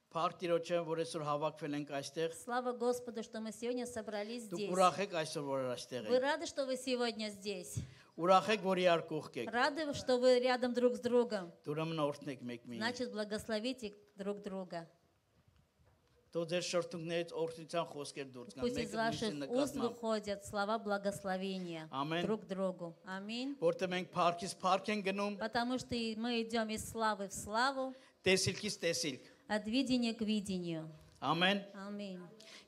Փարտիրոջը, որ այսօր հավաքվել ենք այստեղ, Слава Господу, что мы сегодня собрались դուք здесь. ուրախ եք այսօր որ այստեղ Вы եք։ рады, что вы сегодня здесь? Ուրախ եք, որ իրար կողք եք։ Рады, что вы рядом друг с другом? Ուրեմն օրհնեք մեկ մյուսին։ Значит, благословите друг друга. Թող ձեր շրթունքներից օրհնության խոսքեր դուրս գան, Пусть из մեկը ваших մյուսին уст նկատմամբ։ выходят слова благословения Аминь. друг другу. Аминь. Որտեղ մենք փառքից փառք ենք գնում, Потому что мы идем из славы в славу, տեսիլքից տեսիլք։ от видения к видению. Ամեն։ Аминь.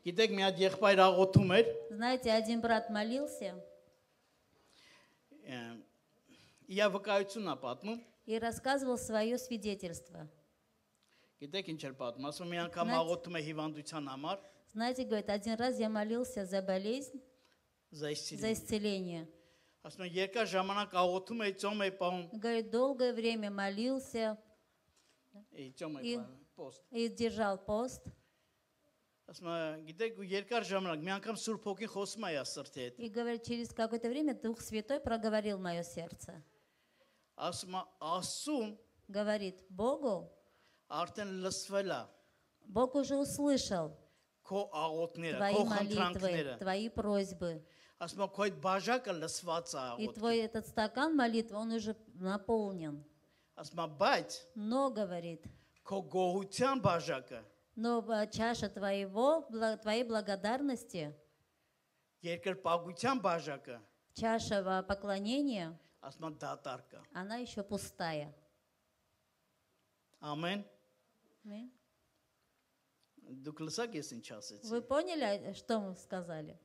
Գիտեք, մի հատ եղբայր աղոթում էր, Знаете, один брат молился իր վկայությունն է պատմում։ и рассказывал свое свидетельство. Գիտեք ինչ էր պատմում, ասում մի անգամ Знаете- աղոթում է հիվանդության համար, Знаете, говорит, один раз я молился за болезнь, за զայսիլի։ исцеление. Ասում է երկար ժամանակ աղոթում է, ծոմ է պահում, Говорит, долгое время молился ծոմ է И- պահում, post։ и держал пост. Ասում է, գիտեք, ու երկար ժամանակ մի անգամ Սուրբ Հոգին խոսում է իր սրտի հետ։ И говорит, через какое-то время Дух Святой проговорил мое сердце. Ասում է, ասում Говорит, Богу, արդեն լսվել է Бог уже услышал քո աղոթները, твои քո молитвы, խնդրանքները։ твои просьбы. Ասում է, քո այդ բաժակը լսված է И աղոթքի։ твой этот стакан молитвы, он уже наполнен. Ասում է, բայց Но, говорит, քո գոհության բաժակը но чаша твоей благодарности, երկրպագության բաժակը, чаша поклонения, ասում է դատարկ է։ она еще пустая. Ամեն։ Аминь. Դուք լսակ ես ինչ ասեցի։ Вы поняли, что мы сказали?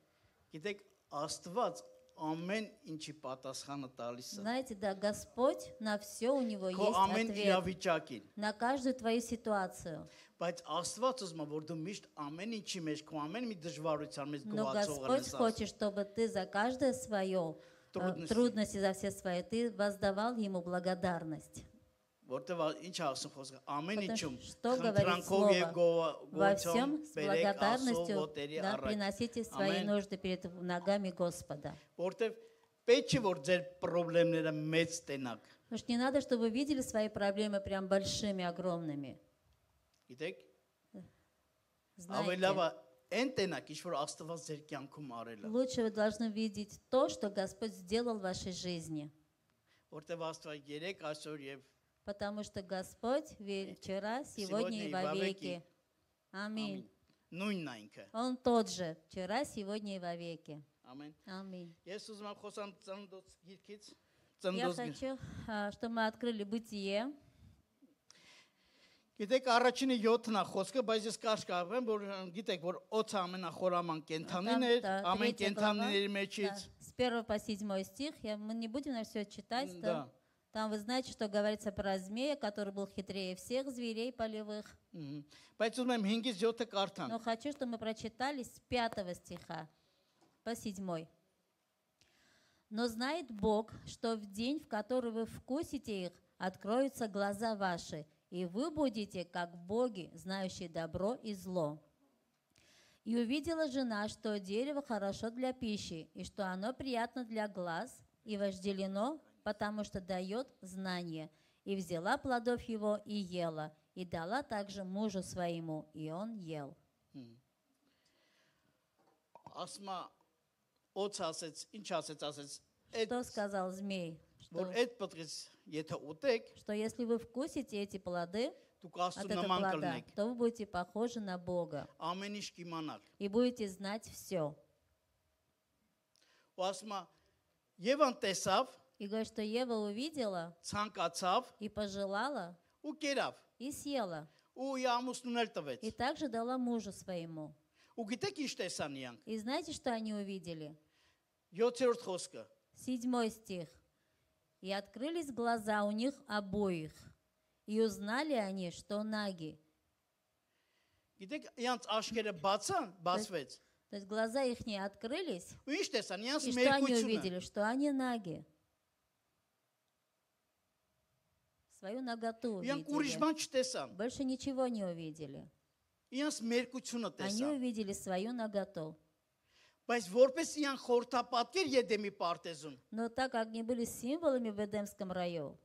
Գիտեք, Աստված ամեն ինչի պատասխանը տալիս է։ Знаете, да, Господь на все у Него Քո есть ամեն ответ. իրավիճակին։ На каждую твою ситуацию. Բայց Աստված ուզում է, որ դու միշտ ամեն ինչի մեջ, քո ամեն մի дժվարության մեջ Но գոհացող Господь ես։ хочет, чтобы ты за каждое свое трудности, за все свои, ты воздавал Ему благодарность. Որտեվ ինչ ասում խոսքը, ամեն ինչում Что говорит խնդրանքով եւ Слово? Во գոհությամբ всем с բերեք Աստծո благодарностью ոտերի да, առաջ։ приносите свои Ամեն։ нужды перед ногами Господа. Որտեվ պետք չէ որ ձեր խնդիրները մեծ տենակ։ Потому что не надо, чтобы вы видели свои проблемы прям большими, огромными. Գիտեք, ավելի Знаете, լավ է այն տենակ, ինչ որ Աստված ձեր кյանքում արել է։ лучше вы должны видеть то, что Господь сделал в вашей жизни. Որտեվ Աստված երեք այսօր եւ Потому что Господь вчера, сегодня и вовеки. Аминь. նույնն է ինքը։ Он тот же, вчера, сегодня и вовеки. Ամեն։ Аминь. Ես ուզում եմ խոսամ ծննդոց գիրքից, Я ծննդոց։ хочу, чтобы мы открыли Бытие. Գիտեք, առաջինը 7-ն է խոսքը, բայց ես կարճ կարողեմ, որ գիտեք, որ օծը ամենախորաման կենթանին է, ամեն третья կենթանիների глава, մեջից։ да, с 1 по 7 стих. Мы не будем на все читать. Да. Там вы знаете, что говорится про змея, который был хитрее всех зверей полевых. Բայց ուզում եմ 5-ից 7-ը կարդամ։ Но хочу, чтобы мы прочитали с 5 стиха по 7. Но знает Бог, что в день, в который вы вкусите их, откроются глаза ваши, и вы будете, как боги, знающие добро и зло. И увидела жена, что дерево хорошо для пищи, и что оно приятно для глаз, и вожделено, потому что дает знание. И взяла плодов его и ела, и дала также мужу своему, и он ел. Ասма օծ ասեց, ինչ ասեց, Что сказал змей? որ այդ պտղից եթե ուտեք, Что если вы вкусите эти плоды դուք от Աստծո этого նման плода, կլինեք։ то вы будете похожи на Бога Ամեն ինչ կիմանաք։ и будете знать все. Ու ասма Եվան տեսավ, И говорит, что Ева увидела ցանկացավ и пожелала ու կերավ, и съела. ու իր ամուսնուն էլ տվեց։ И также дала мужу своему. Ու գիտեք ինչ տեսան իրանք։ И знаете, что они увидели? 7-րդ խոսքը։ 7 стих. И открылись глаза у них обоих, и узнали они, что наги. Գիտեք, իրանք աչքերը բացվեց։ То есть глаза их не открылись, Ու ինչ տեսան, իրանք и что они մերկությունը։ увидели? Что они наги. Свою наготу Իրանք ուրիշ увидели. բան չտեսան։ Больше ничего не увидели. Իրանք մերկությունը Они տեսան։ увидели свою наготу. Բայց որպես իրանք խորտապատկեր Եդեմի պարտեզում, Но так как они были символами в Эдемском раю,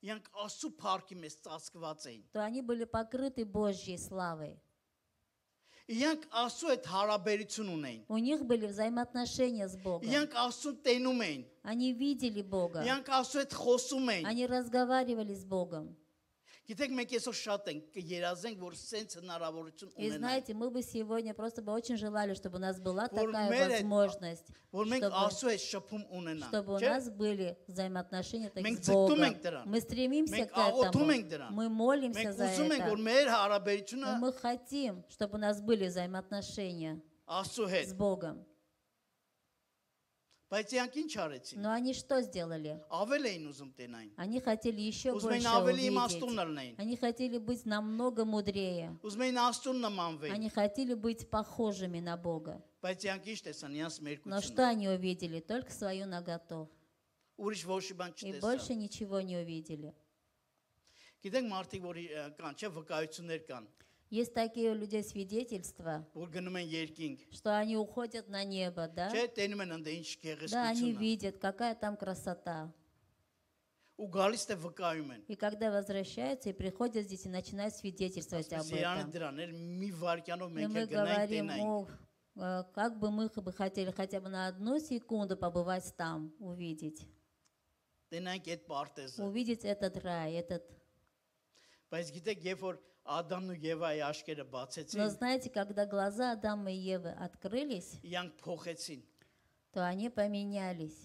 Իրանք Աստծո փառքի մեջ ծածկված էին։ то они были покрыты Божьей славой. Իրանք Աստծո հետ հարաբերություն ունեին։ У них были взаимоотношения с Богом. Իրանք Աստծուն տենում էին։ Они видели Бога. Իրանք Աստծո հետ խոսում էին։ Они разговаривали с Богом. Գիտեք, մենք այսօր շատ ենք կերազենք, որ սենց հնարավորություն И ունենանք։ знаете, мы бы сегодня просто бы очень желали, чтобы у нас была Որ такая մեր հետ- возможность, Որ մենք чтобы, Աստծո հետ շփում ունենանք։ чтобы у չէ՞։ нас были взаимоотношения так Մենք с ձգտում Богом. ենք դրան։ Мы стремимся Մենք к этому. աղոթում ենք դրան։ Мы молимся Մենք за ուզում ենք, որ это. մեր հարաբերությունը И мы хотим, чтобы у нас были взаимоотношения Աստծո с հետ։ Богом. Բայց իրանք ինչ արեցին։ Но они что сделали? Ավել էին ուզում տենային։ Они хотели еще Ուզում էին больше ավելի իմաստուն увидеть. լինեին։ Они хотели быть намного мудрее. Ուզում էին Աստծուն նմանվեին։ Они хотели быть похожими на Бога. Բայց իրանք ինչ տեսան, իրանց Но что մերկությունը։ они увидели? Только свою наготу. Ուրիշ ոչ մի բան И չտեսան։ больше ничего не увидели. Գիտեք մարդիկ, որ կան, չէ, վկայություններ կան, Есть такие у людей свидетельства, որ գնում են երկինք, что они уходят на небо, да? չէ, տենում են ընդ ինչ Да, они գեղեցկություն։ видят, какая там красота. Ու гալիս է վկայում են։ И когда возвращаются и приходят здесь и начинают свидетельствовать об Սիրանը этом. դրան, էլ մի վարքյանով И մենք мы էլ գնանք говорим, տենային։ как бы мы бы хотели хотя бы на 1 секунду побывать там, увидеть. Տենանք այդ պարտեզը։ Увидеть этот рай, этот... Բայց գիտեք, երբ որ Ադամն ու Եվայի աչքերը Но բացեցին, знаете, когда глаза Адама и Евы открылись, իրանք փոխեցին то они поменялись.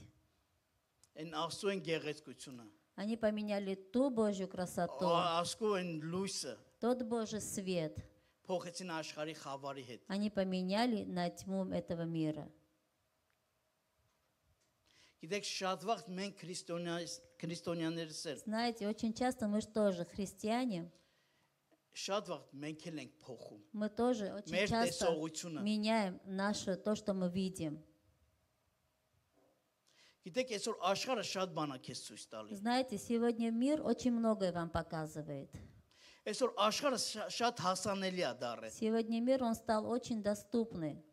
այն Աստծո են գեղեցկությունը, Они поменяли ту Божью красоту, Աստծո են լույսը, тот Божий свет. փոխեցին աշխարհի խավարի հետ։ Они поменяли на тьму этого мира. Գիտեք, շատ վաղ մենք քրիստոնյաներս էլ, Знаете, очень часто мы же тоже христиане, շատ վաղ մենք էլ ենք փոխում։ мы тоже очень Մեր часто տեսողությունը։ меняем наше, то, что мы видим. Գիտեք, այսօր աշխարհը շատ բան է քեզ ցույց տալի։ Знаете, сегодня мир очень многое вам показывает. Այսօր աշխարհը շատ հասանելի է դառել։ Сегодня мир, он стал очень доступный.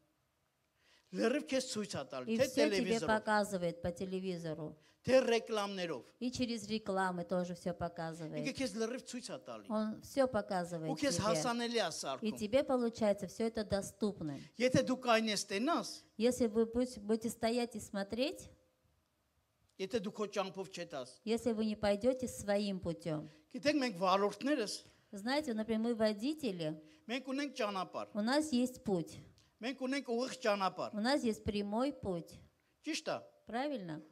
Լրիվ քեզ ցույց է տալի, И թե все тебе տելևիզորով, показывает по телевизору. թե ռեկլամներով։ И через рекламы тоже все Ինքը показывает. քեզ լրիվ ցույց է տալի։ Он все Ու показывает քեզ тебе. հասանելի է И սարքում։ тебе, получается, все это доступно. Եթե դու կայնես տենաս, Если вы будете стоять и смотреть, եթե դու քո ճամփով չետաս։ если вы не пойдете своим путем. Գիտեք, մենք վարորդներս, Знаете, например, мы водители, մենք ունենք ճանապարհ։ у нас есть путь. Մենք ունենք ուղիղ ճանապարհ։ У нас есть прямой путь. Ճիշտ է։ Правильно?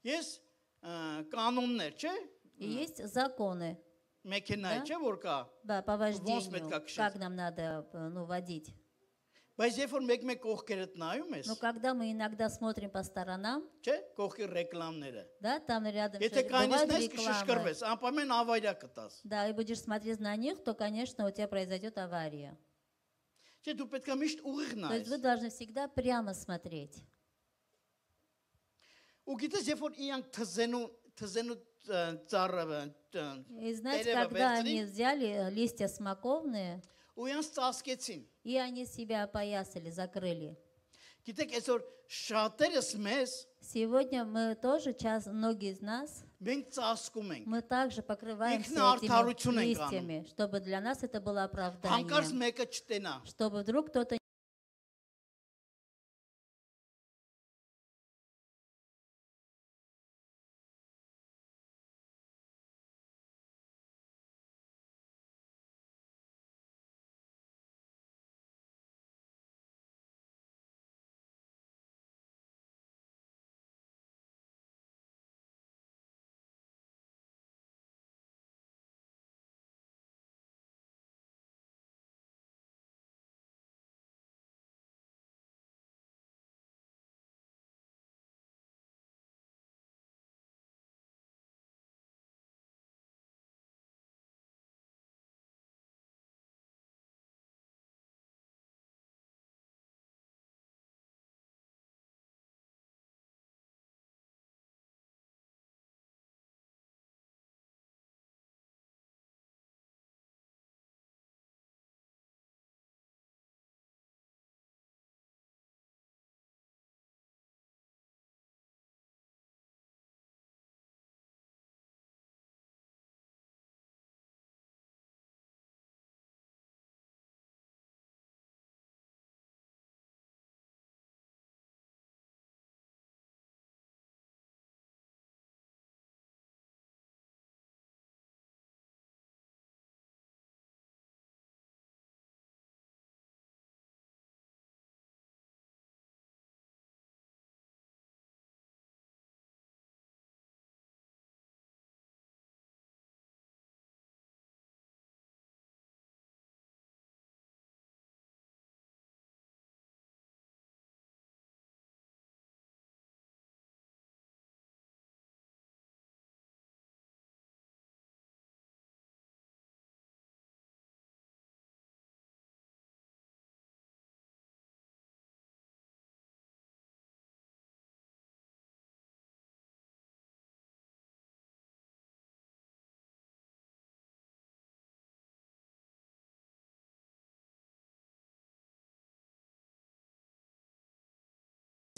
Ես կանոններ, չէ՞, И есть законы, մեքենայի, Да. չէ՞ որ кա։ да, по вождению, как шесть. как нам надо водить. Բայց երբ որ մեկ կողքերդ նայում ես, Но когда мы иногда смотрим по сторонам, չէ՞, кողքի ռեկլամները։ да, там рядом Եթե бывают կայնես рекламы, կշշկրվես, անպայման ավարիա կտաս։ да, и будешь смотреть на них, то, конечно, у тебя произойдет авария. Չէ, դու պետք է միշտ ուղիղ То есть նայես։ вы должны всегда прямо смотреть. Ու գիտես, երբ որ իրանք թզենու ծառը И знаете, Дерево когда вертри. они взяли листья смоковные, ու իրանք ծածկեցին։ и они себя опоясали, закрыли. Գիտեք, այսօր շատերս մեզ Сегодня мы тоже, многие из нас, մենք ծածկում ենք։ мы также покрываемся Ինքնաարդարություն этими ենք անում։ листьями, чтобы для нас это было Հանկարծ оправданием, մեկը չտենա։ чтобы вдруг кто-то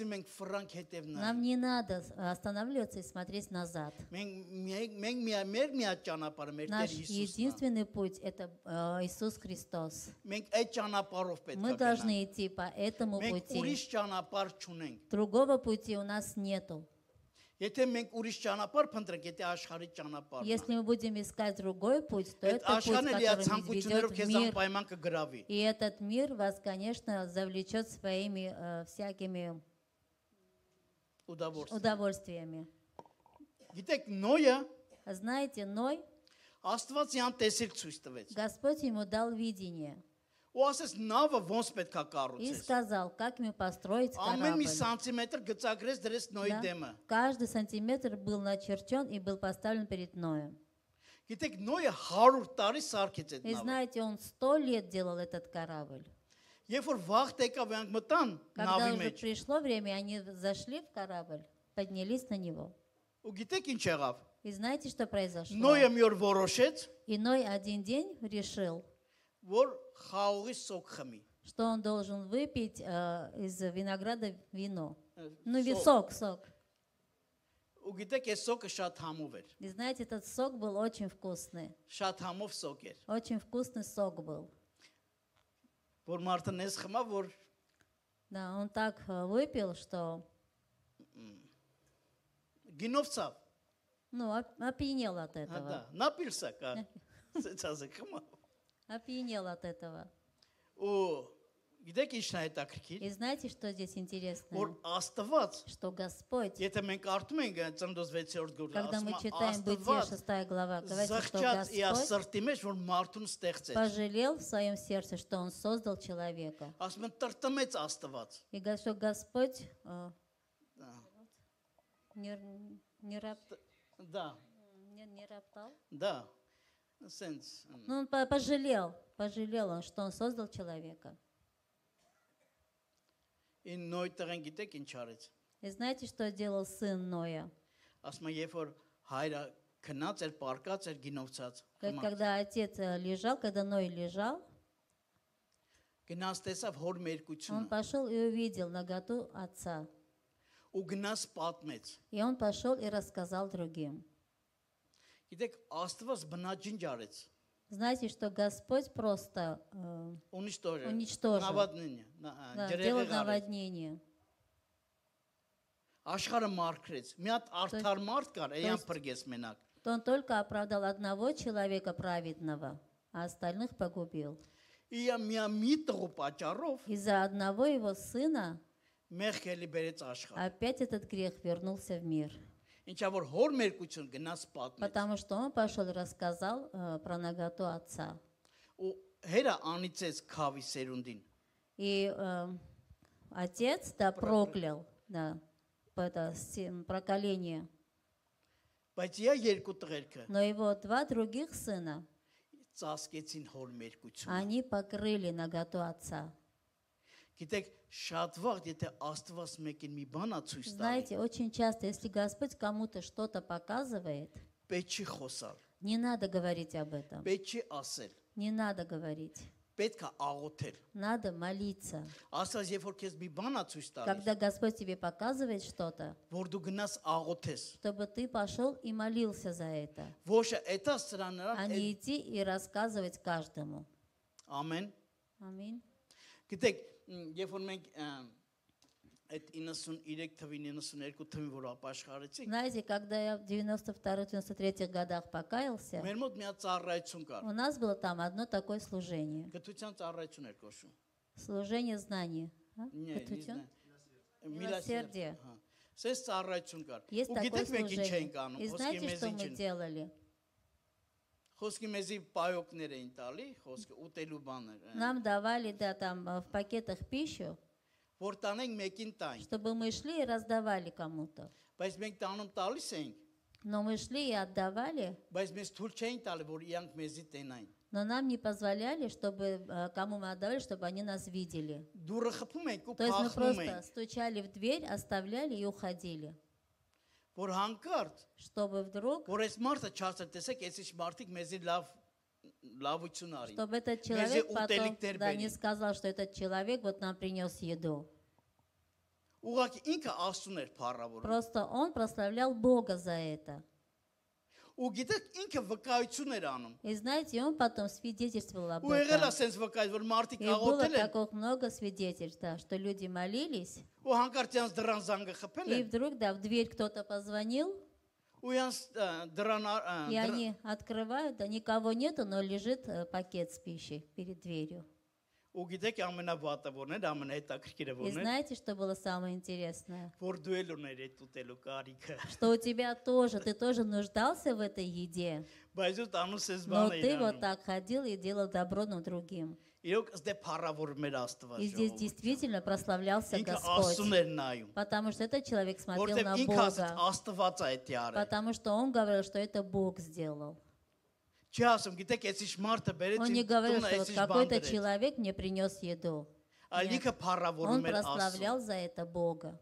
մենք ֆրանկ հետև Нам նայենք։ не надо останавливаться и смотреть назад. Մենք մեր ճանապարհը մեր Наш Տեր Հիսուսն է։ единственный путь – это Иисус Христос. Մենք այդ ճանապարհով պետք Мы է գնանք։ должны идти по этому Մենք пути. ուրիշ ճանապարհ չունենք։ Другого пути у нас нету. Եթե մենք ուրիշ ճանապարհ փնտրենք, եթե աշխարհի ճանապարհն է։ Если мы будем искать другой путь, то Այդ это путь, աշխարհն էլի который ցանկություններով ведет в քեզ мир. անպայման կգրավի։ И этот мир вас, конечно, завлечет своими всякими Ուդավորս։ удовольствиями. Գիտեք, Նոյը Знаете, Ной, Աստվածյան տեսիլ ցույց տվեց։ Господь ему дал видение Ու ասես նավը ոնց պետք է и կառուցես։ сказал, как мне построить Ամեն մի корабль. սանտիմետր գծագրեց դրես Նոյի Да? դեմը։ Каждый сантиметр был начерчен и был поставлен перед Ноем. Գիտեք, Նոյը 100 տարի սարքեց այդ И նավը։ знаете, он 100 лет делал этот корабль. Երբ որ վաղ տեկավ անք մտան Когда նավի уже մեջ։ пришло время, они зашли в корабль, поднялись на него. Ու գիտեք ինչ եղավ։ И знаете, что произошло? Նոյը մի օր որոշեց, И Ной один день решил, որ խաղողի սոկ խմի։ что он должен выпить из винограда вино. Ну, Сок. сок. Ու գիտեք, այս սոկը շատ համով էր։ И знаете, этот сок был очень вкусный. Շատ համով սոկ էր։ Очень вкусный сок был. Որ մարդը նես խմա, որ Да, он так выпил, что գինով ցավ։ ну, опьянел от Հա этого. դա, նապիրսա կա։ Սեցազը խմա։ Опьянел от этого. Ու գիտեք ինչն է հետաքրքիր, И знаете, что здесь интересно? որ Աստված, Что Господь, եթե մենք կարդում ենք Ծննդոց 6-րդ գորգը, когда мы ասում է читаем Бытие Աստված 6 глава, говорится, что զղջաց իր Господь սրտի մեջ, որ մարդուն ստեղծեց։ пожалел в своем сердце, что Он создал человека. Ասում են տրտմեց Աստված։ И что Господь Դա, не Դա, не роптал. դա, sense. Ну, он пожалел он, что Он создал человека. Ին նոյ տղեն գիտեք ինչ արեց։ И знаете, что делал сын Ноя? Ասում է, երբ որ հայրը քնած էր, պարկած էր, գինովցած։ Когда отец лежал, когда Ной лежал, Գնաց տեսավ հոր он մերկությունը пошел и увидел наготу отца. ու гնաց պատմեց։ И он пошел и рассказал другим. Գիտեք, Աստված բնաջինջ արեց։ Знаете, что Господь просто Уничтожил. Նավադնին, делал ջրեղեղ արեց։ наводнение. Աշխարհը մարգրեց։ Մի հատ արդար մարդ կար, էյան есть- փրկեց մենակ։ То он только оправдал одного человека праведного, а остальных погубил. Իա մի տղու պատճառով Из-за одного его сына մեղքելի բերեց աշխարհ։ опять этот грех вернулся в мир. Ինչա որ հոր մերկություն գնաց պատմեց։ Потому что он пошел и рассказал про наготу отца. Ու հերա անիծեց քավի սերունդին։ И отец, да, проклял, да, это проколение. Բայց իա երկու տղերքը Но его два других сына, ծածկեցին հոր մերկությունը։ они покрыли наготу отца. Գիտեք, շատ վաղ եթե Աստված մեկին մի բան ցույց տա, Знаете, очень часто, если Господь кому-то что-то показывает, պետք չի խոսալ, не надо говорить об этом, պետք չի ասել, не надо говорить, պետք է աղոթել։ надо молиться. Ասած երբ որ քեզ մի բան ցույց տալիս, Когда Господь тебе показывает что-то, որ դու գնաս աղոթես, чтобы ты пошел и молился за это, ոչ էտա սրանը, а не идти и рассказывать каждому. ամեն։ Аминь. Գիտեք, երբ որ մենք այդ 93 թվին 92 թվին որ ապաշխարեցինք, Знаете, когда я в 92-93 годах покаялся, մեր մոտ մի հատ ծառայություն կար։ у нас было там одно такое служение. Գտության ծառայություն էր կոչվում։ Служение знаний. А? Не Катютин? знаю. Милосердие. Սես ծառայություն կար։ Есть Ու такое գիտեք մենք ինչ служение. ենք անում, И խոսքի знаете, մեզ что ինչ мы են։ делали? Խոսքի մեզի պայոկներ էին տալի, խոսքը ուտելու բաներ, Нам давали, да, там в пакетах пищу, որ տանենք մեկին տային։ чтобы мы шли и раздавали кому-то. Բայց մենք տանում տալիս էինք, Но мы шли и отдавали, բայց մեզ թույլ չէին տալի, որ իրանք մեզի տենային։ но нам не позволяли, чтобы кому мы отдавали, чтобы они нас видели. Դուրը խփում ենք ու То есть мы փախնում просто ենք, стучали в дверь, оставляли и уходили, որ հանկարծ, чтобы вдруг, որ այս մարդը չասեր, տեսեք, այսիշ մարդիկ մեզի լավություն արի։ чтобы этот Մեզի человек потом ուտելիքներ да, не բերի։ сказал, что этот человек вот нам принес еду. Ուղղակի ինքը Աստծուն էր փառավորում։ Просто он прославлял Бога за это. Ու գիտեք ինքը վկայություն էր անում։ И знаете, он потом свидетельствовал об Ու եղել է этом. sense վկայ, որ մարդիկ И было աղոթել են, таких много свидетельств, да, что люди молились, ու հանկարծ իրանց դրան զանգը խփել и են, вдруг, да, в дверь кто-то позвонил, ու իրանց դրան и они открывают, да, никого нету, но лежит пакет с пищей перед дверью. ու գիտեք ամենավատը որն էր, ամենահետաքրքիրը И որն էր, знаете, что было самое интересное? որ դու էլ ուներ այդ ուտելու կարիքը։ Что у тебя тоже, ты тоже нуждался в этой еде, Բայց ու տանուս ես но բանը ты вот իրանում։ так ходил и делал добро на другим. Իրոք ըստ է փառավոր մեր Աստված И здесь ժողովուրդ։ действительно прославлялся Ինքը Господь, Աստծուն էր նայում, потому что этот человек смотрел որտեղ на ինքը ասաց Бога, Աստված է դա արել։ потому что он говорил, что это Бог сделал. Չի ասում, гիտեք, էսի մարդը բերեց Он не իմ говорил, տունը, что вот էսի բան какой-то դրեց։ человек мне принес еду. Այլ Нет. ինքը Он փառավորում էր Աստծուն։ прославлял за это Бога.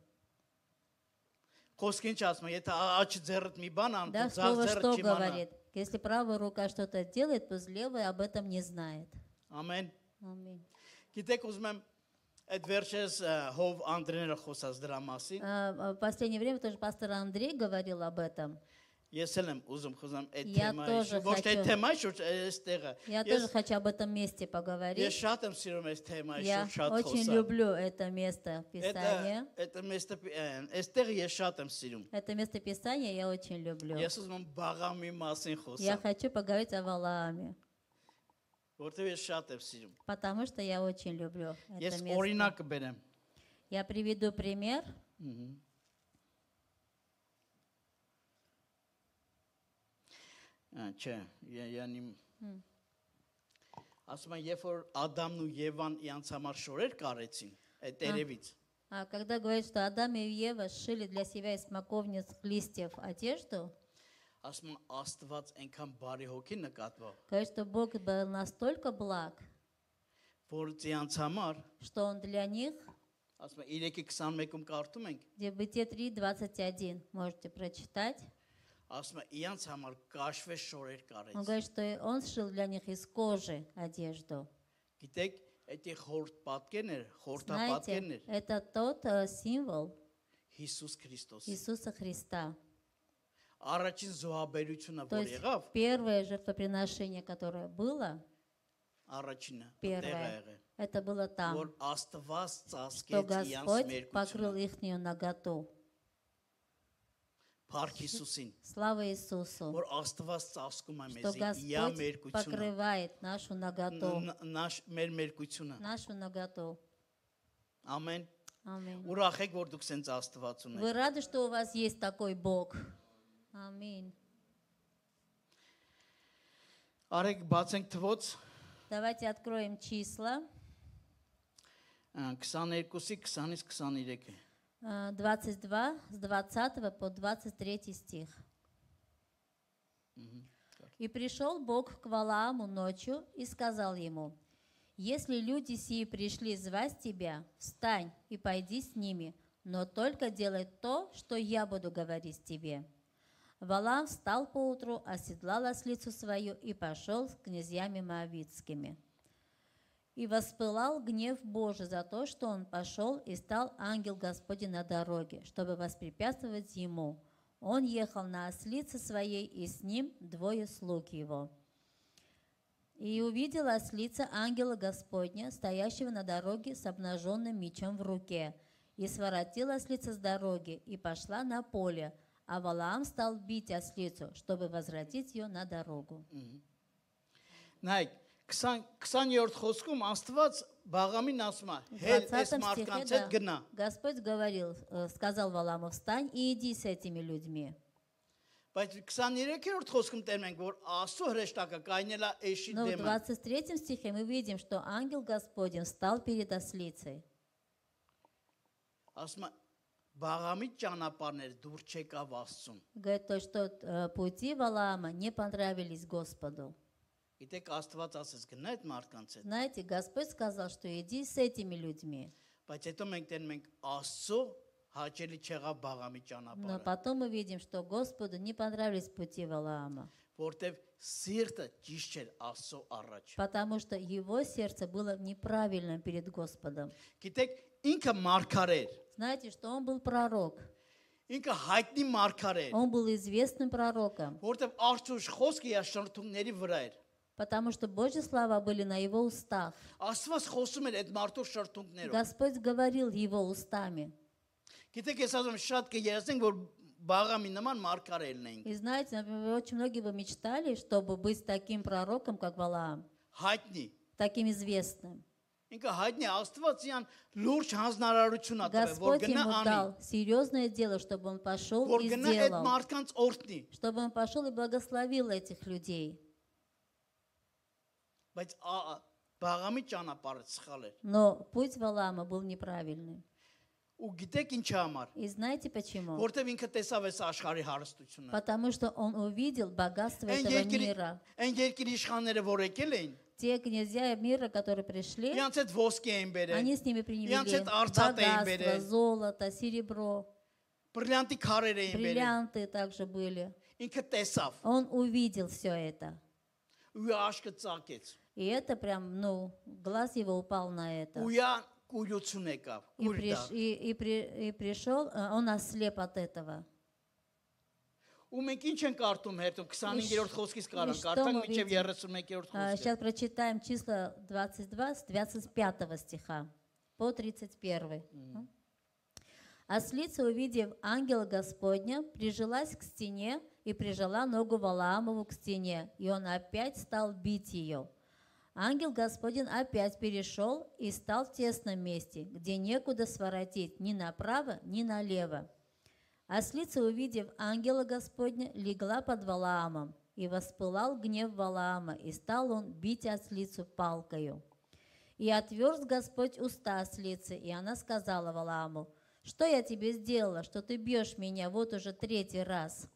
Խոսքին չասում, եթե աչ ձեռդ մի բան անում, Да, ձախ слово ձեռդ что չիմանա։ говорит? Если правая рука что-то делает, пусть левая об этом не знает. Ամեն։ Аминь. Գիտեք, ուզում եմ այդ վերջերս Հով Անդրեները խոսած դրա մասին։ В последнее время тоже пастор Андрей говорил об этом. Ես էլ եմ ուզում խոսամ այդ Я թեմայի тоже շուրջ, ոչ թե хочу. թեմայի շուրջ, այստեղը։ Я тоже хочу об этом месте Ես поговорить. շատ եմ սիրում այս թեմայի Я շուրջ շատ очень խոսալ։ люблю это место Писания. Այդ մեստը այստեղը ես շատ եմ սիրում։ Это место Писания я очень люблю. Ես ուզում եմ Բաղամի մասին Я խոսամ, хочу поговорить о Валааме, որտեղ ես շատ եմ սիրում։ потому что я очень люблю Ես это место. օրինակ կբերեմ։ Я приведу пример. Չէ, յանի ասում եմ, երբ որ Ադամն ու Եվան իրանց համար շորեր կարեցին, այդ երևից, А когда говорит, что Адам и Ева сшили для себя из смоковниц листьев одежду, ասում եմ, Աստված այնքան բարի հոգի նկատվավ, говорит, что Бог был настолько благ, որ իրանց համար, что Он для них, ասում եմ, 3:21-ում կարդում ենք, где Бытие 3:21, можете прочитать, ասում եմ, իրանց համար կաշվե շորեր Он կարեց։ говорит, что Он сшил для них из кожи одежду. Գիտեք, այդ խորտ պատկերներ, Знаете, խորտապատկերներ это тот символ Հիսուս Քրիստոս։ Иисуса Христа. Առաջին զոհաբերությունը, То որ есть եղավ, первое жертвоприношение, которое было, առաջինը, տեղը первое, եղել, это было там, որ Աստված что ծածկեց իրանց Господь покрыл մերկությունը, ихнюю наготу. Փառք Հիսուսին, Слава Иисусу, որ Աստված ծածկում է что մեզի իր Господь մերկությունը, покрывает нашу наготу. մեր մերկությունը։ Нашу наготу. Ամեն։ Аминь. Ուրախ եք, որ դուք սենց Աստված ունեք։ Вы рады, что у вас есть такой Бог? Аминь. Արեք բացենք թվոց Давайте откроем числа. 22-ի 20-ից 23-ը։ 22, с 20 по 23 стих. «И пришел Бог к Валааму ночью и сказал ему, если люди сии пришли звать тебя, встань и пойди с ними, но только делай то, что я буду говорить тебе». Валаам встал поутру, оседлал ослицу свою и пошел с князьями моавитскими. И воспылал гнев Божий за то, что он пошел, и стал ангел Господень на дороге, чтобы воспрепятствовать ему. Он ехал на ослице своей, и с ним двое слуг его. И увидела ослица ангела Господня, стоящего на дороге с обнаженным мечом в руке. И своротила ослица с дороги, и пошла на поле, а Валаам стал бить ослицу, чтобы возвратить ее на дорогу. Նայեք, 20-րդ խոսքում Աստված Բաղամին ասում է, В հել 20 այս стихе, մարդկանց да, հետ գնա։ Господь говорил, сказал Валааму, встань и иди с этими людьми. Բայց 23-րդ խոսքում տերում ենք, որ Աստծո հրեշտակը կայնել է էշի Но в դեմը։ 23 стихе мы видим, что ангел Господень встал перед ослицей. Ասում է, Բաղամի ճանապարհներ դուր չեկավ Աստծուն։ Говорит то, что пути Валаама не понравились Господу. Գիտեք, Աստված ասես գնա այդ մարդկանց հետ։ Знаете, Господь сказал, что иди с этими людьми. Բայց հետո մենք տենում ենք Աստծո հաճելի չեղավ Բաղամի Но ճանապարհը, потом мы видим, что Господу не понравились пути Валаама. որտեվ սիրտը ճիշտ չէր Աստծո առաջ։ потому что его сердце было неправильным перед Господом. Գիտեք, ինքը մարգարե էր, Знаете, что он был пророк, ինքը հայտնի մարգարե էր, он был известным пророком, որտեվ Աստծո խոսքը իր շնորհքների վրա էր։ потому что Божьи слова были на его устах. Աստված խոսում էր այդ մարդու շնորհքներով։ Господь говорил его устами. Գիտեք, ես ասում եմ շատ կերասենք, որ Բաղամի նման մարգարե լինենք։ И знаете, например, очень многие бы мечтали, чтобы быть таким пророком, как Валаам, Հայտնի։ таким известным. Ինքը հայտնի Աստվածյան լուրջ հանձնարարություն ա տվել, որ Господь գնա ему անի, дал серьезное дело, чтобы он пошел որ и գնա այդ сделал, մարդկանց օրհնի, чтобы он пошел и благословил этих людей. բայց Բաղամի ճանապարհը սխալ էր։ Но путь Валаама был неправильный. Ու գիտեք ինչի համար, И знаете почему? որտեվ ինքը տեսավ այս աշխարհի հարստությունը։ Потому что он увидел богатство Այն этого երկրի мира. այն երկրի իշխանները, որ եկել էին, Те князья мира, которые пришли, իրանց այդ ոսկի էին բերել, они с ними Իրանց привели հետ արծաթ էին богатство, բերել, золото, серебро, բրիլյանտի քարեր էին բերել։ бриллианты также были. Ինքը տեսավ, Он увидел все это. ու աշկը ծակեց, И это прям, ну, глаз его упал на это. ու յա կուրություն եկավ, И, կուր դա։ и пришел, он ослеп от этого. Ու մենք ինչ ենք կարդում հերթում 25-րդ խոսքից կարան, что կարդանք мы մինչև видим? 31-րդ խոսքը։ Сейчас прочитаем числа 22 с 25 стиха по 31. Ослица, увидев ангела Господня, прижилась к стене и прижала ногу Валаамову к стене, и он опять стал бить ее. Ангел Господень опять перешел и стал в тесном месте, где некуда своротить ни направо, ни налево. Ослица, увидев ангела Господня, легла под Валаамом, и воспылал гнев Валаама, и стал он бить ослицу палкою. И отверз Господь уста ослицы, и она сказала Валааму: «Что я тебе сделала, что ты бьешь меня вот уже 3-й раз?»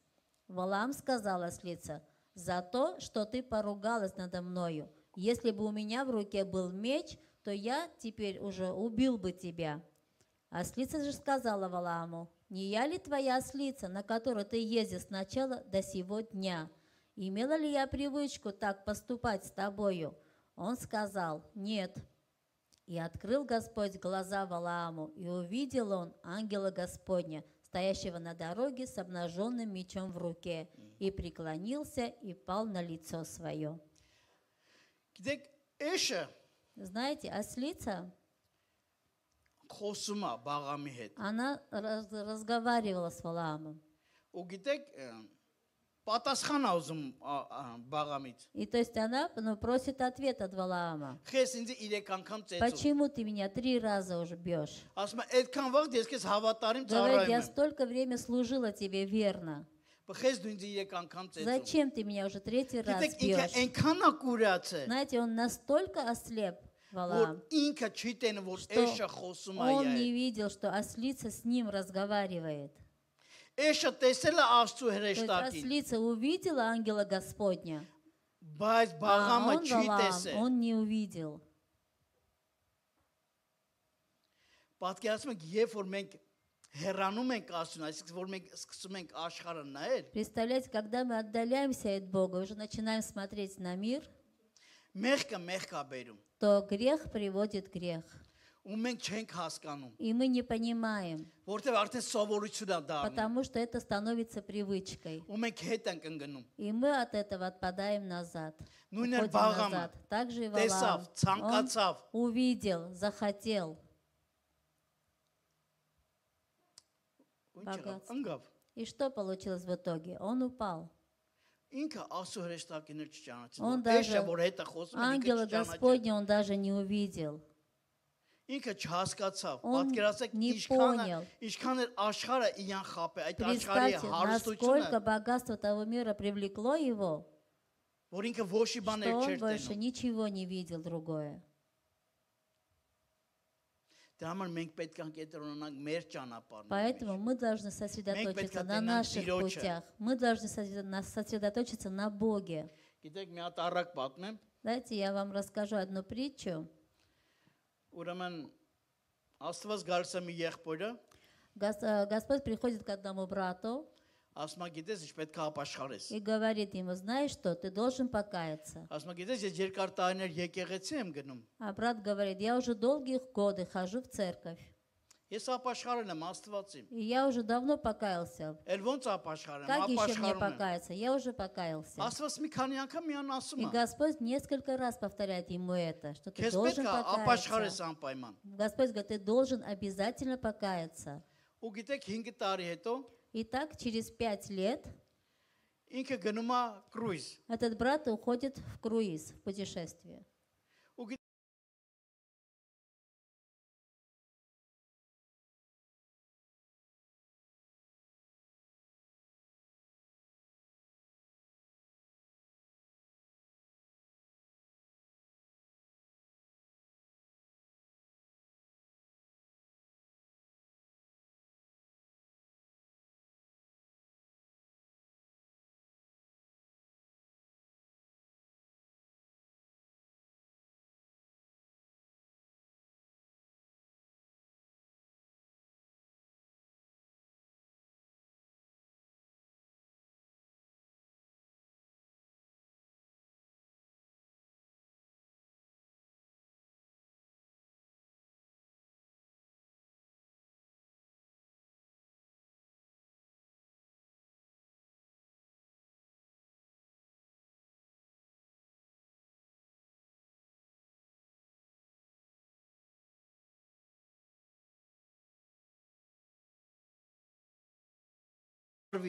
Валаам сказал ослица: «За то, что ты поругалась надо мною. Если бы у меня в руке был меч, то я теперь уже убил бы тебя». Ослица же сказала Валааму: «Не я ли твоя ослица, на которой ты ездил с начала до сего дня? Имела ли я привычку так поступать с тобою?» Он сказал: «Нет». И открыл Господь глаза Валааму, и увидел он ангела Господня, стоящего на дороге с обнаженным мечом в руке, и преклонился и пал на лицо свое. Գիտեք, էշը Знаете, ослица, խոսում է Բաղամի հետ։ она разговаривала с Валаамом. Ու գիտեք, պատասխան ա ուզում Բաղամից։ И то есть она просит ответ от Валаама. Խես ինձ 3 անգամ ծեծում։ Почему ты меня 3 раза уже бьешь? Ասում է, այդքան վաղ ես քեզ հավատարիմ Говорит, я ծառայում եմ։ столько время служила тебе верно. Բայց դու ինձ 3 անգամ ծեծում։ Зачем ты меня уже 3-й раз Գիտեք, ինքը бьешь? այնքան է կուրացել, Знаете, он настолько ослеп, որ Валаам, ինքը չի տենում, որ что էշը խոսում է он не այ։ видел, что ослица с ним разговаривает. Էշը տեսել է Աստծո То есть հրեշտակին, ослица увидела ангела Господня, բայց а Բաղամը он, չի Валаам, տեսել։ он не увидел. Պատկերացնում եք, երբ որ մենք հեռանում ենք Աստծուն, այսինքն որ մենք սկսում ենք աշխարհը նայել, Представляете, когда мы отдаляемся от Бога, уже начинаем смотреть на мир, մեղքը մեղք է բերում, то грех приводит грех. ու մենք չենք հասկանում, И мы не понимаем, որտեղ արդեն սովորություն է դառնում, потому что это становится привычкой. ու մենք հետ ենք ընկնում։ И мы от этого отпадаем назад. Նույնն էլ Уходим Բաղամը назад. Также и տեսավ, Валаам. ցանկացավ, Он увидел, захотел. ու ինչ եղավ, Բաղաց. ընկավ։ И что получилось в итоге? Он упал. Ինքը Աստծո հրեշտակին չճանաչեց։ Он Էշը даже որ հետը խոսում է, ինքը ангела չճանաչեց։ Господня он даже не увидел. Ինքը չհասկացավ։ Он Պատկերացեք, не ինչքան понял. ինչքան էր աշխարհը իրան խապե, այդ աշխարհի Представьте, հարստությունը, насколько богатство того мира привлекло его, որ ինքը ոչի что բաներ он չէր больше տենում։ ничего не видел другое. Դրա համար մենք պետք է կենտրոնանանք մեր ճանապարհին։ Поэтому мы должны сосредоточиться на պետք է наших տենանք путях. Мы должны сосредоточиться на Боге. Գիտեք, մի հատ առակ պատմեմ, Знаете, я вам расскажу одну притчу. ուրեմն Աստված գալիս է մի եղբորը, Господь приходит к одному брату, Ասма գիտես ինչ պետք է ապաշխարես։ И говорит ему, знаешь что, ты должен покаяться. Ասма գիտես ես երկար տարիներ եկեղեցի եմ գնում։ А брат говорит, я уже долгие годы хожу в церковь. Ես ապաշխարել եմ Աստվածին։ И я уже давно покаялся. Էլ ոնց ապաշխարեմ, Как еще мне ապաշխարում եմ։ покаяться? Я уже покаялся. Աստված մի քանի անգամ միան ասում И է։ Господь несколько раз повторяет ему это, что ты Քեզ должен պետք է ապաշխարես покаяться. անպայման։ Господь говорит, ты должен обязательно покаяться. Ու գիտեք 5 տարի հետո Итак, через 5 лет ինքը գնում է կրուիզ։ этот брат уходит в круиз, в путешествие. Ու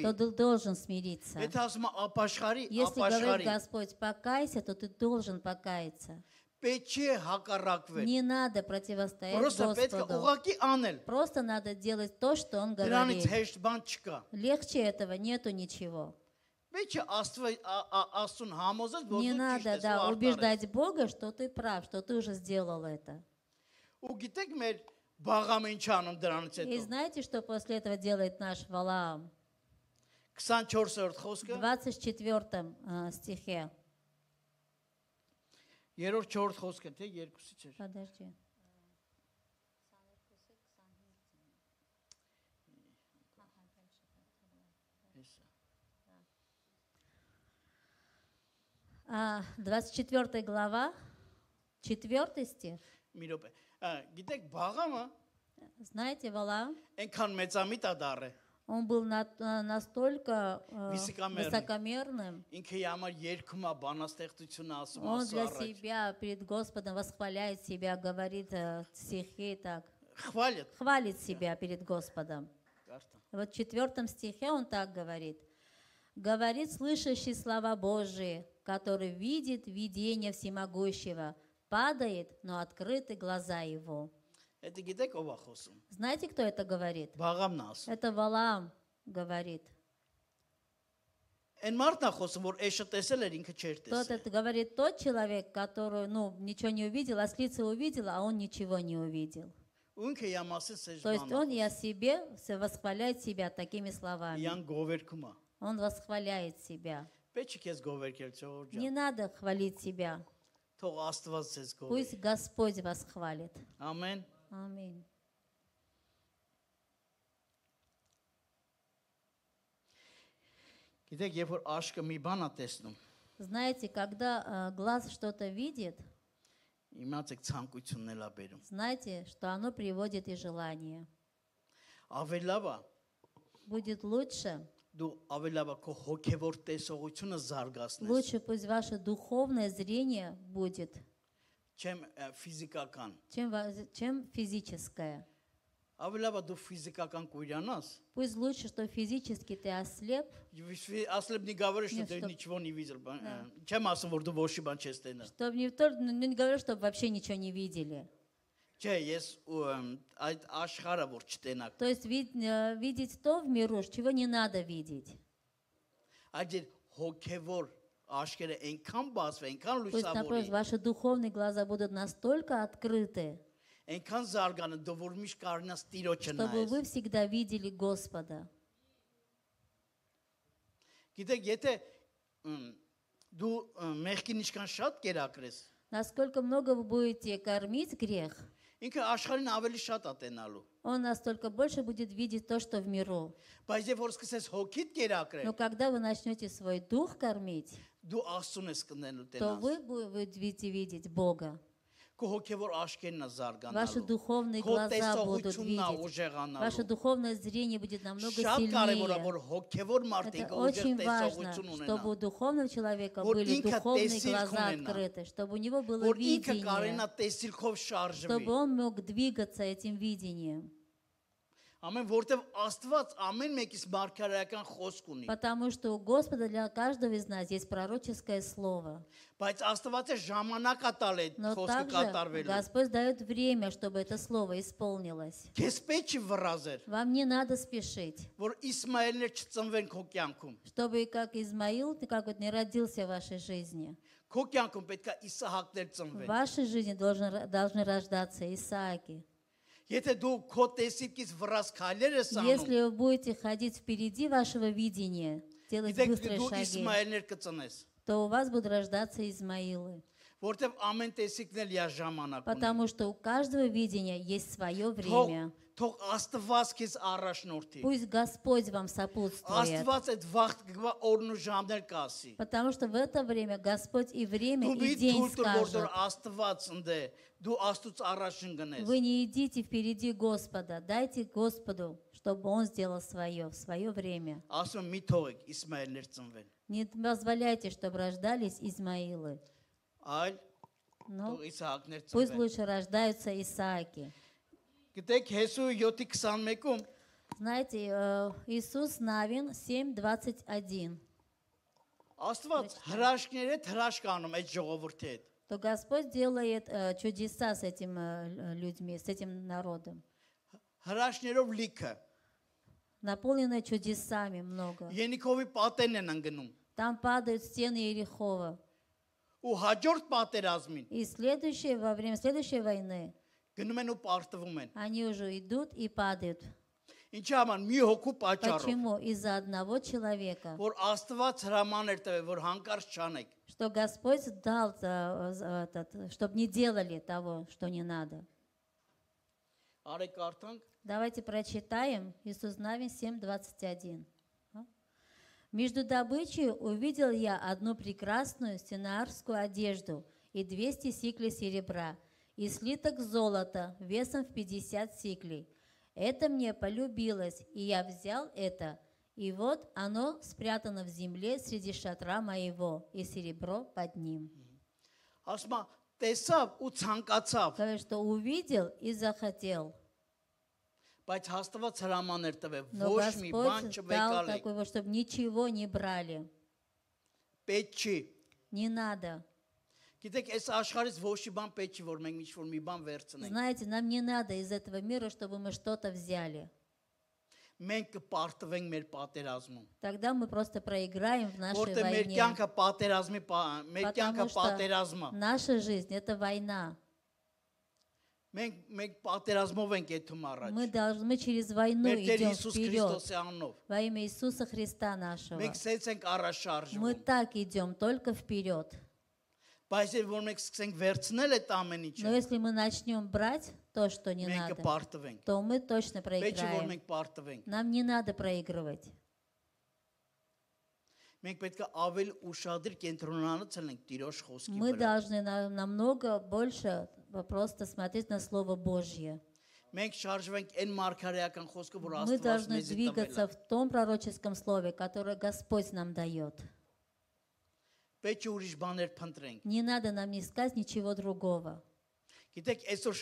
То ты должен смириться. Եթե ասում է ապաշխարի, Если говорит ապաշխարի։ Господь, покайся, то ты должен покаяться. Պետք չէ հակառակվել։ Не надо противостоять Պրոստը պետք է Господу. ուղակի անել։ Просто надо делать то, что Он Դրանից говорит. հեշտ բան չկա։ Легче этого нету ничего. Պետք է Աստծուն համոզես, որ Не դու ճիշտ надо, ես, да, ու արդար ես։ убеждать Бога, что ты прав, что ты уже сделал это. Ու գիտեք մեր բաղամը ինչ անում դրանից И հետո։ знаете, что после этого делает наш Валаам? 24-րդ խոսքը, В 24 стихе. երրորդ 4 խոսքը, թե երկուսից էր։ Подожди. Հեսա։ 24 глава, 4 стих. Մի րոպե։ Գիտեք բաղամը Знаете, Валаам, այնքան մեծամիտ է դառը։ он был настолько Высокомерный. высокомерным. Ինքը համար երգում է բանաստեղծությունը ասում Он Աստծո для առաջ։ себя перед Господом восхваляет себя, говорит стихи так, Хвалит։ хвалит себя перед Господом. Կարդա։ Вот в 4 стихе он так говорит. Говорит слышащий слова Божии, который видит видение всемогущего, падает, но открыты глаза его. Դա գիտեք ով է խոսում։ Знаете, кто это говорит? Բաղամն է ասում։ Это Валаам говорит. Այն մարդն է խոսում, որ էշը տեսել էր ինքը չէր Тот տեսել։ это говорит тот человек, который, ничего не увидел, ослица увидела, а он ничего не увидел. Ու ինքը ямասը սեж То есть բան։ он и о себе восхваляет себя такими словами. Յան գովերքում է։ Он восхваляет себя. Պետք է քեզ գովերքել ծոր Не ջան։ надо хвалить себя. Թող Աստված ձեզ գովեր։ Пусть Господь вас хвалит. Ամեն։ Аминь. Գիտեք, երբ որ աշկը մի բան է տեսնում, Знаете, когда глаз что-то видит, իմացեք ցանկությունն էլ է բերում։ знаете, что оно приводит и желание. Ավելի լավ է, Будет лучше, դու ավելի լավ է քո հոգևոր տեսողությունը զարգացնես, лучше пусть ваше духовное зрение будет, չեմ ֆիզիկական։ чем физическое. Ավելի լավ է դու ֆիզիկական կույրանաս, Пусть лучше, что физически ты ослеп, ասլებ նի գավերը что Нет, ты чтоб- ничего не видел, չեմ ասում որ դու ոչի բան չես տեսնել։ чтобы не говорю, чтобы вообще ничего не видели. Չէ, ես այդ աշխարհը որ չտենակ, То есть видеть то в миру, чего не надо видеть. այդ հոգևոր աշխարհը այնքան բացվի, այնքան Пусть, напротив, լույսավորի, ваши духовные глаза будут настолько открыты, այնքան զարգանա, դու որ միշտ կարնաս Տիրոջը чтобы вы նայես։ всегда видели Господа. Գիտեք, եթե դու մեղքին ինչքան շատ կերակրես, Насколько много вы будете кормить грех, Ինքը աշխարհին ավելի շատ է տենալու։ Он настолько больше будет видеть то, что в миру. Բայց երբ որ սկսես հոգիդ Но կերակրել, когда вы начнете свой дух кормить, դու Աստծուն ես կնելու то տենաս։ вы будете видеть Бога. Քո հոգևոր աչքերն է Ваши զարգանալու։ духовные Քո глаза будут տեսողությունն է видеть. Ваше ուժեղանալու։ духовное зрение будет намного Շատ կարևոր է, сильнее. որ հոգևոր մարդիկ Это ուժեղ очень важно, տեսողություն чтобы у ունենան, духовного человека Вот были инка духовные տեսիլք глаза ունենա, открыты, чтобы у него было որ ինքը կարենա видение, տեսիլքով շարժվի։ чтобы он мог двигаться этим видением. Ամեն որտեվ Աստված ամեն մեկից մարգարեական խոսք ունի, Потому что у Господа для каждого из нас есть пророческое слово. բայց Աստված է ժամանակ է տալ այդ Но խոսքը также կատարվելու։ Господь дает время, чтобы это слово исполнилось. Քեզ պետք չի վրազեր, Вам не надо спешить, որ Իսմայելներ չծնվեն քո կյանքում։ чтобы как Измаил, как вот не родился в вашей жизни. Քո կյանքում պետք է Իսահակներ В ծնվեն։ вашей жизни должны рождаться Исааки. Եթե դու քո տեսիլքից վրազ քայլեր ես անում, Если вы будете ходить впереди вашего видения, делать գիտեք быстрые դու шаги, Իսմայելներ կծնես, то у вас будут рождаться Измаилы. որտեվ ամեն տեսիքն էլ իր ժամանակ ունի։ Потому что у каждого видения есть свое Թող время. թող Աստված քեզ առաջնորդի։ Пусть Господь вам сопутствует. Աստված այդ վաղ կգա օրն ու ժամներ կասի։ Потому что в это время Господь и время, Դու и մի день թույլ տուր որ скажет. Աստված ընդ դու Աստուց առաջ ընկնես։ Вы не идите впереди Господа, дайте Господу, чтобы Он сделал свое, в свое время. Ասում եմ մի թողեք Իսմայելներ ծնվեն։ Не позволяйте, чтобы рождались Измаилы. Այլ Но թող Իսահակներ пусть ծնվեն։ лучше рождаются Исааки. Գիտեք Հեսու 7:21-ում Знаете, Иисус Навин 7:21. Աստված հրաշքներ հետ հրաշք անում այդ ժողովրդի հետ։ То Господь делает чудеса с этими людьми, с этим народом. Հրաշքներով լիքը։ Наполненное чудесами много. Ենիկովի պատերն են ընկնում։ Там падают стены Иерихова. Ու հաջորդ պատերազմին И во время следующей войны գնում են ու պարտվում են։ они уже идут и падают. Ինչի համար մի հոգու պատճառով, Почему? Из-за одного человека. որ Աստված հրամաներ տվել, որ հանկարծ չանեք։ Что Господь дал, чтобы не делали того, что не надо. Արեք կարդանք։ Давайте прочитаем Иисус Навин 7:21. Между добычей увидел я одну прекрасную синаарскую одежду и 200 сиклей серебра, и слиток золота весом в 50 сиклей. Это мне полюбилось, и я взял это, и вот оно спрятано в земле среди шатра моего, и серебро под ним. Ասում է, տեսավ ու ցանկացավ, Говорит, что увидел и захотел. բայց Աստված հրամաներ տվել, Но ոչ մի բան Господь дал չվեկալեք։ такой, чтобы ничего не брали. Պետք չի։ Не надо. Գիտեք, այս աշխարհից ոչ մի բան պետք չի, որ մենք ինչ-որ մի բան վերցնենք։ Знаете, нам не надо из этого мира, чтобы мы что-то взяли. Մենք կպարտվենք մեր պատերազմում։ Тогда мы просто проиграем в нашей Որտեղ մեր войне. կյանքը պատերազմի, մեր կյանքը Потому что պատերազմա։ наша жизнь – это война. Մենք պատերազմով ենք եթում առաջ։ Мы через войну Մեր Տեր идем Հիսուս вперед. Քրիստոսի անունով։ Во имя Иисуса Христа нашего. Մենք սենց ենք առաջ Мы շարժվում։ так идем, только вперед. Բայց եթե որ մենք սկսենք վերցնել այդ ամեն Но ինչը, если мы начнем брать то, что не մենք надо, կպարտվենք։ то мы точно Պետք է որ проиграем. մենք պարտվենք։ Нам не надо проигрывать. Մենք պետք է ավելի ուշադիր կենտրոնանալ ենք Տիրոջ խոսքի Мы վրա։ должны намного больше просто смотреть на Слово Божье. Մենք շարժվենք այն մարգարեական խոսքը, որ Мы Աստված должны մեզ տվել двигаться է։ в том пророческом слове, которое Господь нам дает. Պետք է ուրիշ բաներ փնտրենք։ Не надо нам искать ничего другого. Գիտեք, այսօր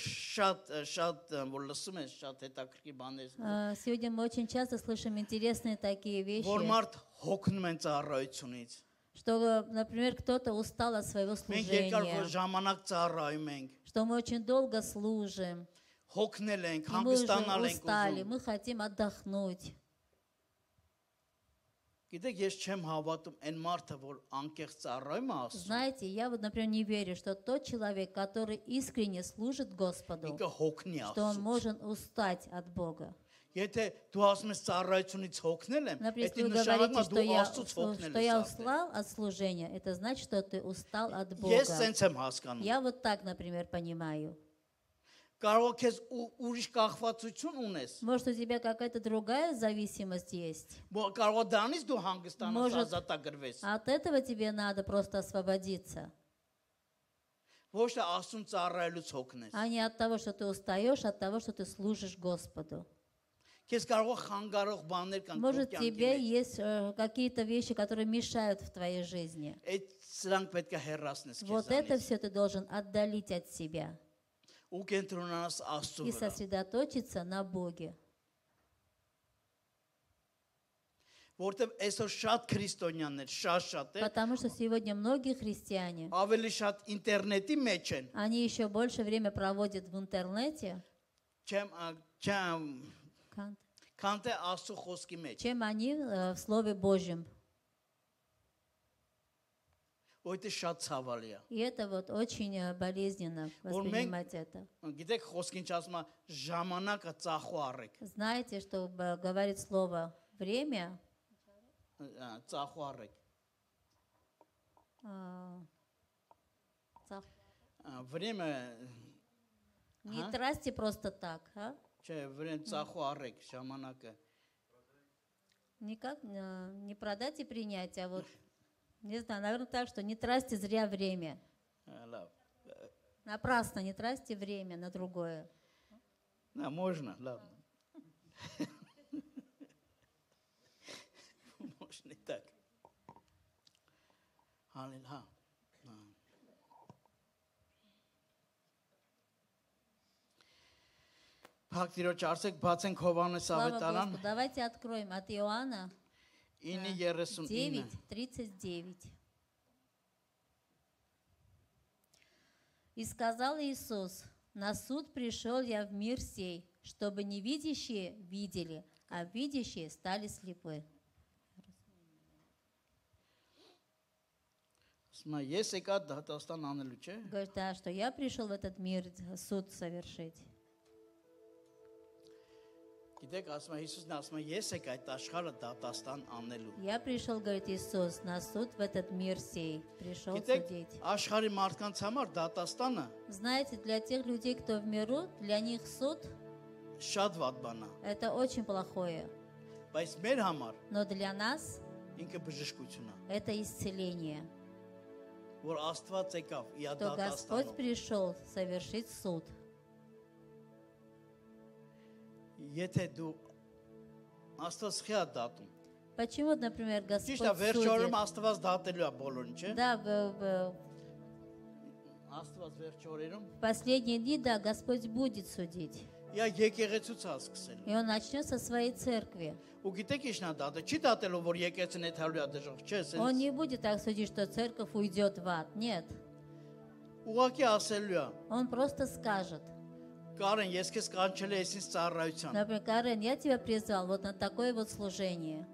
շատ որ լսում ես, շատ հետաքրքիր բաներ, Сегодня мы очень часто слышим интересные такие вещи, որ մարդ հոգնում են ծառայությունից։ что, например, кто-то устал от своего Մենք երկար служения, ժամանակ ծառայում ենք, что мы очень долго служим, հոգնել ենք, и мы уже հանգստանալ ենք устали, ուզում։ мы хотим отдохнуть. Գիտեք, ես չեմ հավատում այն մարդը, որ անկեղծ ծառայում է Աստծուն, Знаете, я вот, например, не верю, что тот человек, который искренне служит Господу, ինքը հոգնի что он Աստծուն։ может устать от Бога. Եթե դու ասում ես ծառայությունից հոգնել եմ, Например, դա если вы նշանակում է говорите, դու Աստծուց հոգնել что я ես։ устал от служения, это значит, что ты устал от Ես Бога. սենց եմ հասկանում։ Я вот так, например, понимаю. Կարող ես ուրիշ կախվածություն ունես։ Может, у тебя какая-то другая зависимость есть. Կարող դրանից դու հանգստանաս, Может, ազատագրվես։ От этого тебе надо просто освободиться. Ոչ թե Աստծուն ծառայելուց հոգնես։ А не от того, что ты устаешь, от того, что ты служишь Господу. Քեզ կարող խանգարող баներ կան քո Может, тебе կյանքի մեջ։ есть какие-то вещи, которые мешают в твоей жизни. Այդ սրանք պետք է հեռացնես Вот это քեզանից։ все ты должен отдалить от себя Ու կենտրոնանաս Աստծո и վրա։ сосредоточиться на Боге. Որտեւ այսօր շատ քրիստոնյաներ, շատ է, Потому что сегодня многие христиане, ավելի շատ ինտերնետի մեջ են, они еще больше время проводят в интернете, քան թե Աստծո խոսքի մեջ։ чем они в Слове Божьем. Որտե շատ ցավալի է։ И это вот очень болезненно воспринимать это. Գիտեք խոսքին ասում է ժամանակը ծախու առեք։ Знаете, что говорит слово «время»? Ծախու առեք։ Время Не тратьте просто так, а? Չէ, время ծախու առեք ժամանակը։ Никак не продать и принять, а вот, не знаю, наверное, так, что не тратьте зря время. Լավ։ Напрасно не тратьте время на другое. Նա можно, ладно. Можно и так. Аллилуйя. Փակտիրոջ արցեք բացենք Հովհաննես Слава ավետարան Господу. Давайте откроем от Иоанна 9:39։ 9:39. И сказал Иисус: на суд пришел я в мир сей, чтобы невидящие видели, а видящие стали слепы. Ասում է ես եկա դատաստան անելու, չէ՞։ Говорит, да, что я пришел в этот мир суд совершить. Գիտեք, ասում է Հիսուսն ասում է ես եկա այդ աշխարհը դատաստան անելու։ Я пришел, говорит Иисус, на суд в этот мир сей. Пришел Գիտեք, судить. աշխարհի մարդկանց համար դատաստանը Знаете, для тех людей, кто в миру, для них суд շատ վատ բան է, это очень плохое. բայց մեր համար Но для нас ինքը բժշկություն է, это исцеление. որ Աստված եկավ իր Что Господь դատաստանով։ пришел совершить суд. Եթե դու Աստված խիա датում։ Почему, например, Господь Ճիշտ է, վերջորում судит? Աստված դատելու է բոլորին, չէ՞։ Да, Աստված վերջորերում в последние дни, да, Господь будет судить. Իա եկեղեցուց է սկսել։ И Он начнет со своей церкви. Ու գիտեք ինչն է դատը, չի դատելու, որ եկեղեցին այդ հալու է դժող, չէ՞, Он սենց не будет так судить, что церковь уйдет в ад. Нет. ուղղակի ասելու է։ Он просто скажет: Կարեն, ես քեզ կանչել եմ այսինչ ծառայության, например, Карен, я тебя призвал вот на такое вот служение,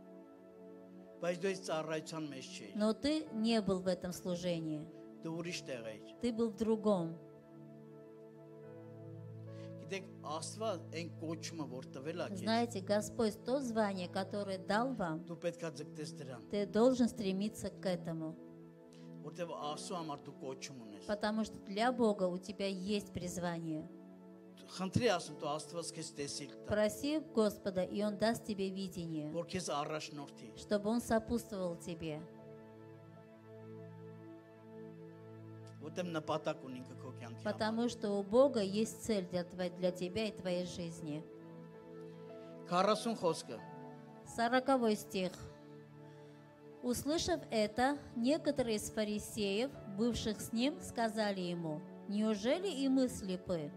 բայց դու այս ծառայության մեջ չէիր։ но ты не был в этом служении. Դու ուրիշ տեղ էիր։ Ты был в другом. Գիտեք, Աստված այն կոչումը, որ տվել է քեզ, Знаете, Господь то звание, которое дал вам, դու պետք է ձգտես դրան, ты должен стремиться к этому. որտեղ Աստծո համար դու կոչում ունես։ Потому что для Бога у тебя есть призвание. Խնդրի ասում դու Աստված քեզ տեսիլ տա, Проси Господа, и Он даст тебе видение, որ քեզ առաջնորդի։ чтобы Он сопутствовал тебе. Որտեղ նպատակ ունի ինքը քո կյանքի համար։ Потому что у Бога есть цель для тебя и твоей жизни. 40 խոսքը։ 40 стих. Услышав это, некоторые из фарисеев, бывших с ним, сказали ему: неужели и мы слепы?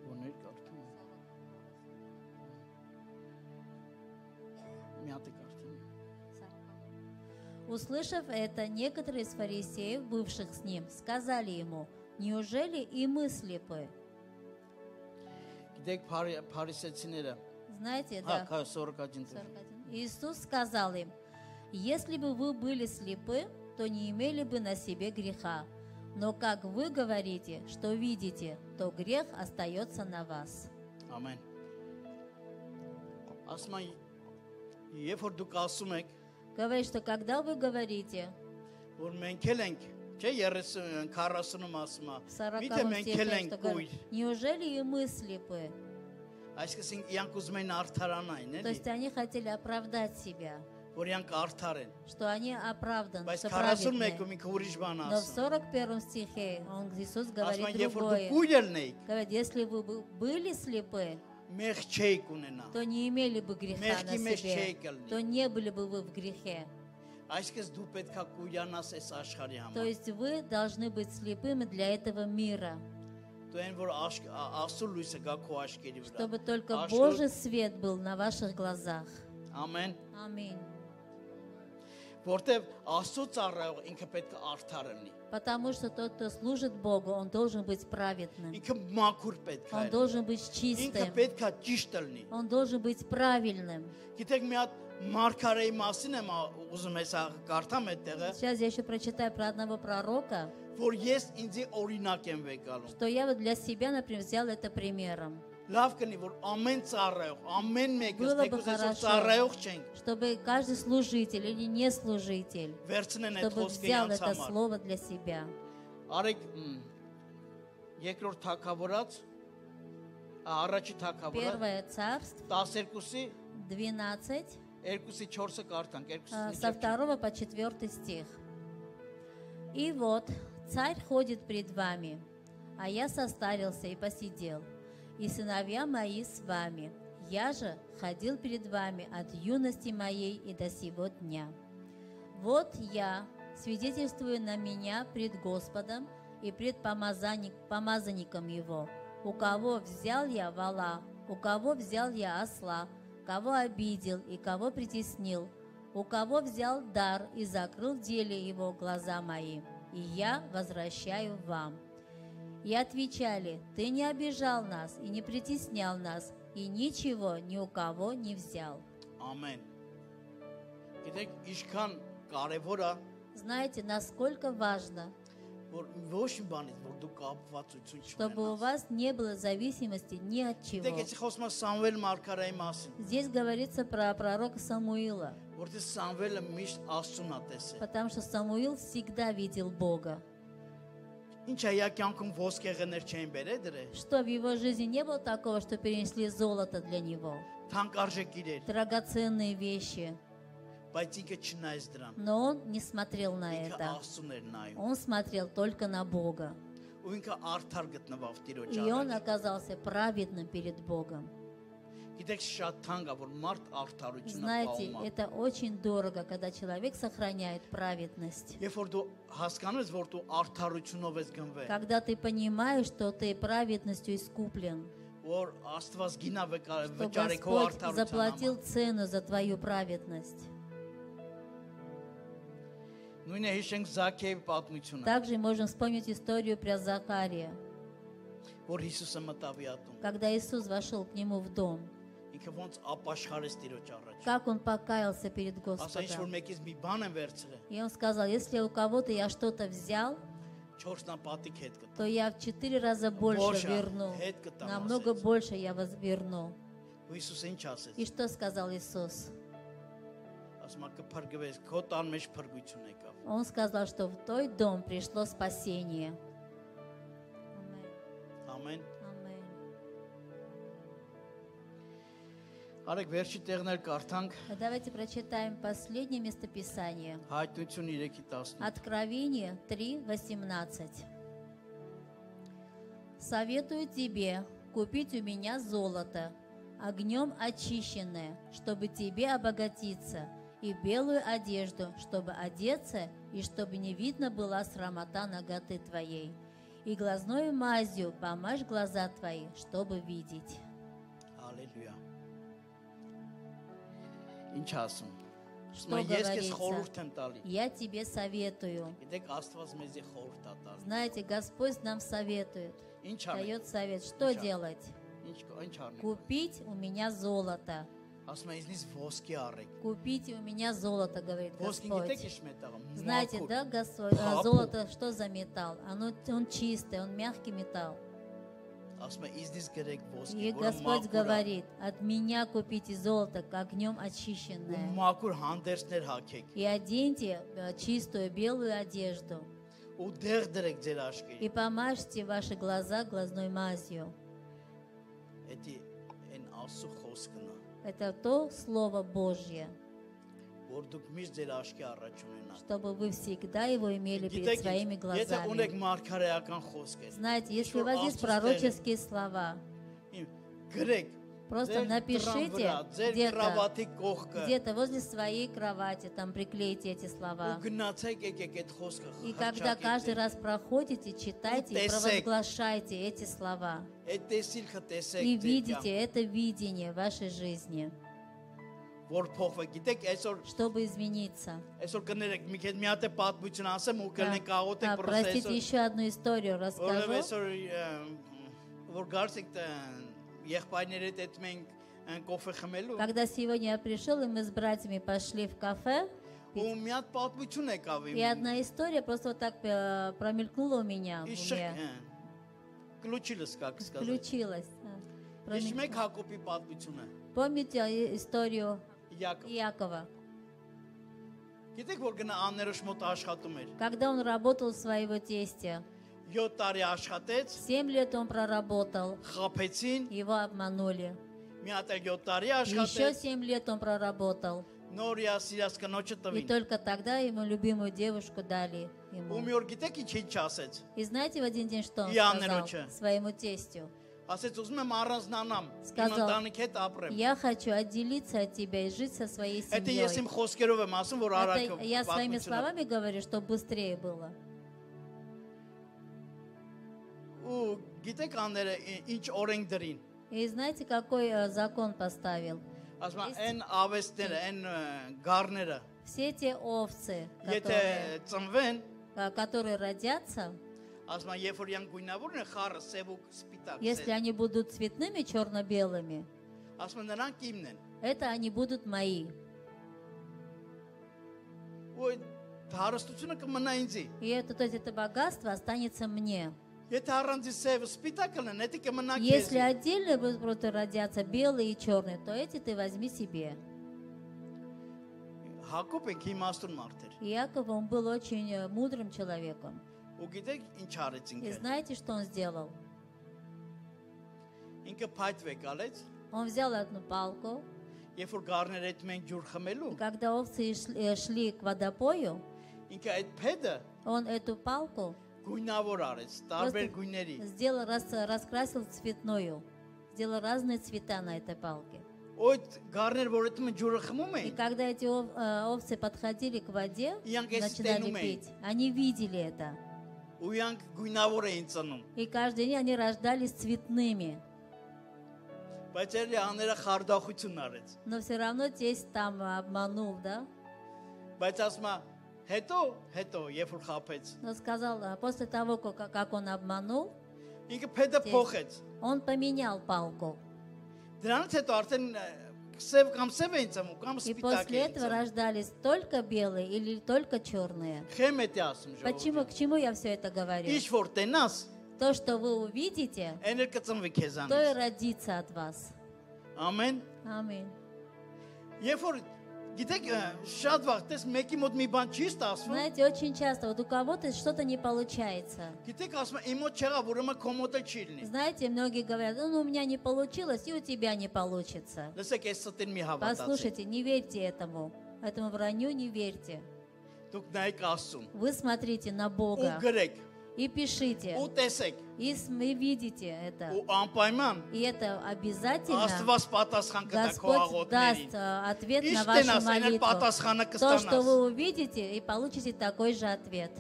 Ոներ կարդում եմ։ Մի հատ կարդում եմ։ Услышав это, некоторые из фарисеев, бывших с ним, сказали ему: неужели и мы слепы? Գիտեք, փարիսեցիները, Знаете, հա, да. 41 Иисус сказал им: если бы вы были слепы, то не имели бы на себе греха. Но как вы говорите, что видите, то грех остается на вас. Ամեն։ Ասում եմ, երբ որ դուք ասում եք, Говорит, что когда вы говорите, որ մենք էլ ենք Չէ 40-ում ասում է։ В 40 Միթե մենք стихе, էլ ենք что говорит, կույր։ неужели и мы слепы? Այսինքն իրանք ուզում են արդարանային, То էլի, есть они хотели оправдать себя, որ իրանք արդար են։ что они оправданы, Բայց что 41-ում праведны. ինքը ուրիշ բան Но в ասում։ 41 стихе Иисус Ասում говорит են, երբ որ դուք другое. կույր ելնեիք, Говорит, если вы бы были слепы, մեղ չէիք ունենա։ то не имели бы греха на Մեղքի մեջ себе, չէիք ելնի։ то не были бы вы в грехе. Այսինքն դու պետքա կույրանաս այս աշխարհի То համար։ есть вы должны быть слепыми для этого мира, Դու այն որ Աստծո լույսը գա քո աչքերի վրա։ чтобы только Աշուն- Божий свет был на ваших глазах. Ամեն։ Аминь. Որտեվ Աստծո ծառայող ինքը պետք է արդար լինի։ Потому что тот, кто служит Богу, он должен быть праведным. Ինքը մաքուր պետք է Он լինի։ должен быть Ինքը чистым. պետք է ճիշտ լինի։ Он должен быть правильным. Գիտեք մի հատ մարգարեի մասին եմ ուզում հեսա կարդամ այդտեղը, Сейчас я еще прочитаю про одного пророка, որ ես ինձի օրինակ եմ վեկալում։ что я вот для себя, например, взял это примером. Լավ կնի որ ամեն ծառայող, ամեն մեկը Было бы թեկուզ այսօր хорошо. ծառայող չենք, Чтобы каждый служитель или не служитель, վերցնեն այդ чтобы խոսքը взял իրancs это համար։ слово для себя. Արեք երկրորդ թագավորած առաջի թագավորած Первое царство 12-ի 12, 2-ի 4-ը կարդանք, 2-ի со 2 по 4 стих. «И вот царь ходит пред вами, а я состарился и посидел, и сыновья мои с вами. Я же ходил перед вами от юности моей и до сего дня. Вот я свидетельствую на меня пред Господом и пред помазанником его, у кого взял я вола, у кого взял я осла, кого обидел и кого притеснил, у кого взял дар и закрыл в деле его глаза мои, и я возвращаю вам». И отвечали: «Ты не обижал нас и не притеснял нас, и ничего ни у кого не взял». Ամեն։ Գիտեք, ինչքան կարևոր է, Знаете, насколько важно, որ ոչ մի բանից, որ դու կապվածություն чтобы у չունենաս։ вас не было зависимости ни от чего. Գիտեք, ես խոսում եմ Սամվել մարգարեի մասին, Здесь говорится про пророка Самуила, որտեղ Սամվելը միշտ Աստծուն է տեսել։ потому что Самуил всегда видел Бога. Ինչ է իր կյանքում ոսկեղներ չեն բերել դրե։ Что в его жизни не было такого, что перенесли золото для него, Թանկարժեք իրեր, драгоценные вещи, բայց ինքը չնայեց дրան։ но он не смотрел на Ինքը это. Աստծուն էր նայում։ Он смотрел только на Бога. Ու ինքը արդար գտնվավ Տիրոջ И он առաջ։ оказался праведным перед Богом. Գիտեք, շատ թանկ է, որ մարդ արդարությունը Знаете, պահում է։ это очень дорого, когда человек сохраняет праведность. Երբ որ դու հասկանում ես, որ դու արդարությունով ես գնվել, Когда ты понимаешь, что ты праведностью искуплен, որ Աստված գինա что վճարի քո Господь արդարության заплатил համար։ цену за твою праведность. Նույնը հիշենք Զաքեի պատմությունը, Также можем вспомнить историю про Захария, որ Հիսուսը մտավ իատում։ когда Иисус вошел к нему в дом. Ինքը ոնց ապաշխարեց Տիրոջ առաջ։ Как он покаялся перед Ասա ինչ որ Господом. մեկից մի բան եմ վերցրել, И он сказал: если у кого-то я что-то взял, 4-ն պատիկ հետ կտա։ то я в 4 раза больше Больше, верну. հետ կտամ, Намного ասեց։ больше я верну. Ու Հիսուսը ինչ ասեց։ И что сказал Иисус? Ասում է կփրկվես, քո տան մեջ փրկություն եկավ։ Он сказал, что в той дом пришло спасение. Ամեն։ Аминь. Արեք վերջի տեղներ կարդանք А давайте прочитаем последнее местописание. Հայտնություն 3:10։ Откровение 3:18. «Советую тебе купить у меня золото, огнем очищенное, чтобы тебе обогатиться, и белую одежду, чтобы одеться, и чтобы не видно была срамота наготы твоей, и глазною мазью помажь глаза твои, чтобы видеть». Հալելույա։ Ինչ ասում։ Что Ես քեզ говорится? խորհուրդ եմ տալի։ Я тебе советую. Գիտեք Աստված մեզի խորհուրդ է տալի։ Знаете, Господь нам советует, Ինչ անել։ дает совет, что Ничего. делать. Ինչ անել։ Купить у меня золото. Ասում է ինձնից ոսկի առեք։ Купите у меня золото, говорит Ոսկին գիտեք Господь. ինչ մետաղ։ Знаете, Մաքուր։ да, Господь, Хапу. золото что за металл? Он чистый, он мягкий металл. Ասում է ինձնից գրեք ոսկի, И որը Господь մաքուր է։ говорит: от меня купите золото, как огнем Ու очищенное, մաքուր հանդերձներ հագեք։ и оденьте чистую белую одежду, ու դեղ դրեք ձեր աշկերին։ И помажьте ваши глаза глазной мазью. Էդի այն Աստծո խոսքն է, Это то Слово Божье, որ դուք միշտ ձեր աշկի առաջ ունենաք։ чтобы вы всегда его имели перед своими Եթե глазами. ունեք մարգարեական խոսքեր, Знаете, если у вас есть пророческие слова, գրեք, просто напишите где-то где-то возле своей кровати, там приклейте эти слова. И когда каждый раз проходите, читайте и провозглашайте эти слова. И видите это видение в вашей жизни, чтобы измениться. Простите, еще одну историю расскажу. Когда сегодня я пришел, и мы с братьями пошли в кафе, и одна история просто вот так промелькнула у меня в уме. Включилась. Помните историю Иакова? Когда он работал в своего тестя, 7 лет он проработал, его обманули. Еще 7 лет он проработал. И только тогда ему любимую девушку дали ему. И знаете в один день, что он сказал своему тестю? Сказал: я хочу отделиться от тебя и жить со своей семьей. Это я своими словами говорю, чтобы быстрее было. И знаете, какой закон поставил? Все эти овцы, которые родятся, если они будут цветными, черно-белыми, это они будут мои. И это богатство останется мне. Если отдельно будут просто родятся белые и черные, то эти ты возьми себе. Иаков, он был очень мудрым человеком. И знаете, что он сделал? Он взял одну палку, и когда овцы шли к водопою, он эту палку сделал, раскрасил цветную, сделал разные цвета на этой палке. И когда эти овцы подходили к воде, начинали пить, они видели это. И каждый день они рождались цветными. Но все равно тесть там обманул, да? Но сказал, после того, как он обманул, он поменял палку. И после этого рождались только белые или только черные. Почему? К чему я все это говорю? То, что вы увидите, то и родится от вас. Аминь. Аминь. Знаете, очень часто вот у кого-то что-то не получается. Знаете, многие говорят, ну у меня не получилось, и у тебя не получится. Послушайте, не верьте этому вранью не верьте. Вы смотрите на Бога и пишите, и видите это. И это обязательно Господь даст ответ на вашу молитву. То, что вы увидите, и получите такой же ответ.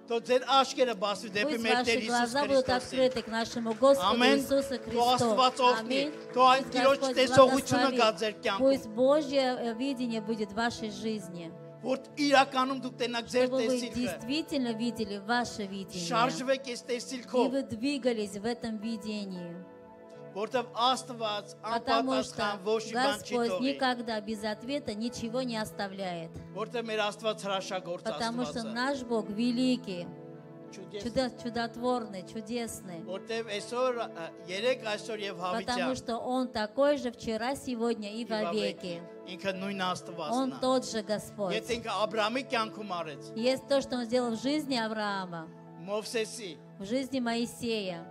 Пусть ваши глаза будут открыты к нашему Господу Иисусу Христу. Аминь. Пусть Божье видение будет в вашей жизни. Чтобы вы действительно видели ваше видение. И вы двигались в этом видении. Потому что Господь никогда без ответа ничего не оставляет. Потому что наш Бог великий. чудотворный, чудесный. Որտեվ այսօր երեք այսօր եւ Потому հավիտյան что Он такой же вчера, сегодня и вовеки. ինքը նույն Աստվածն Он է։ тот же Господь. Եթե ինքը Աբրահամի կյանքում արեց, Есть то, что Он сделал в жизни Авраама, Մովսեսի, в жизни Моисея,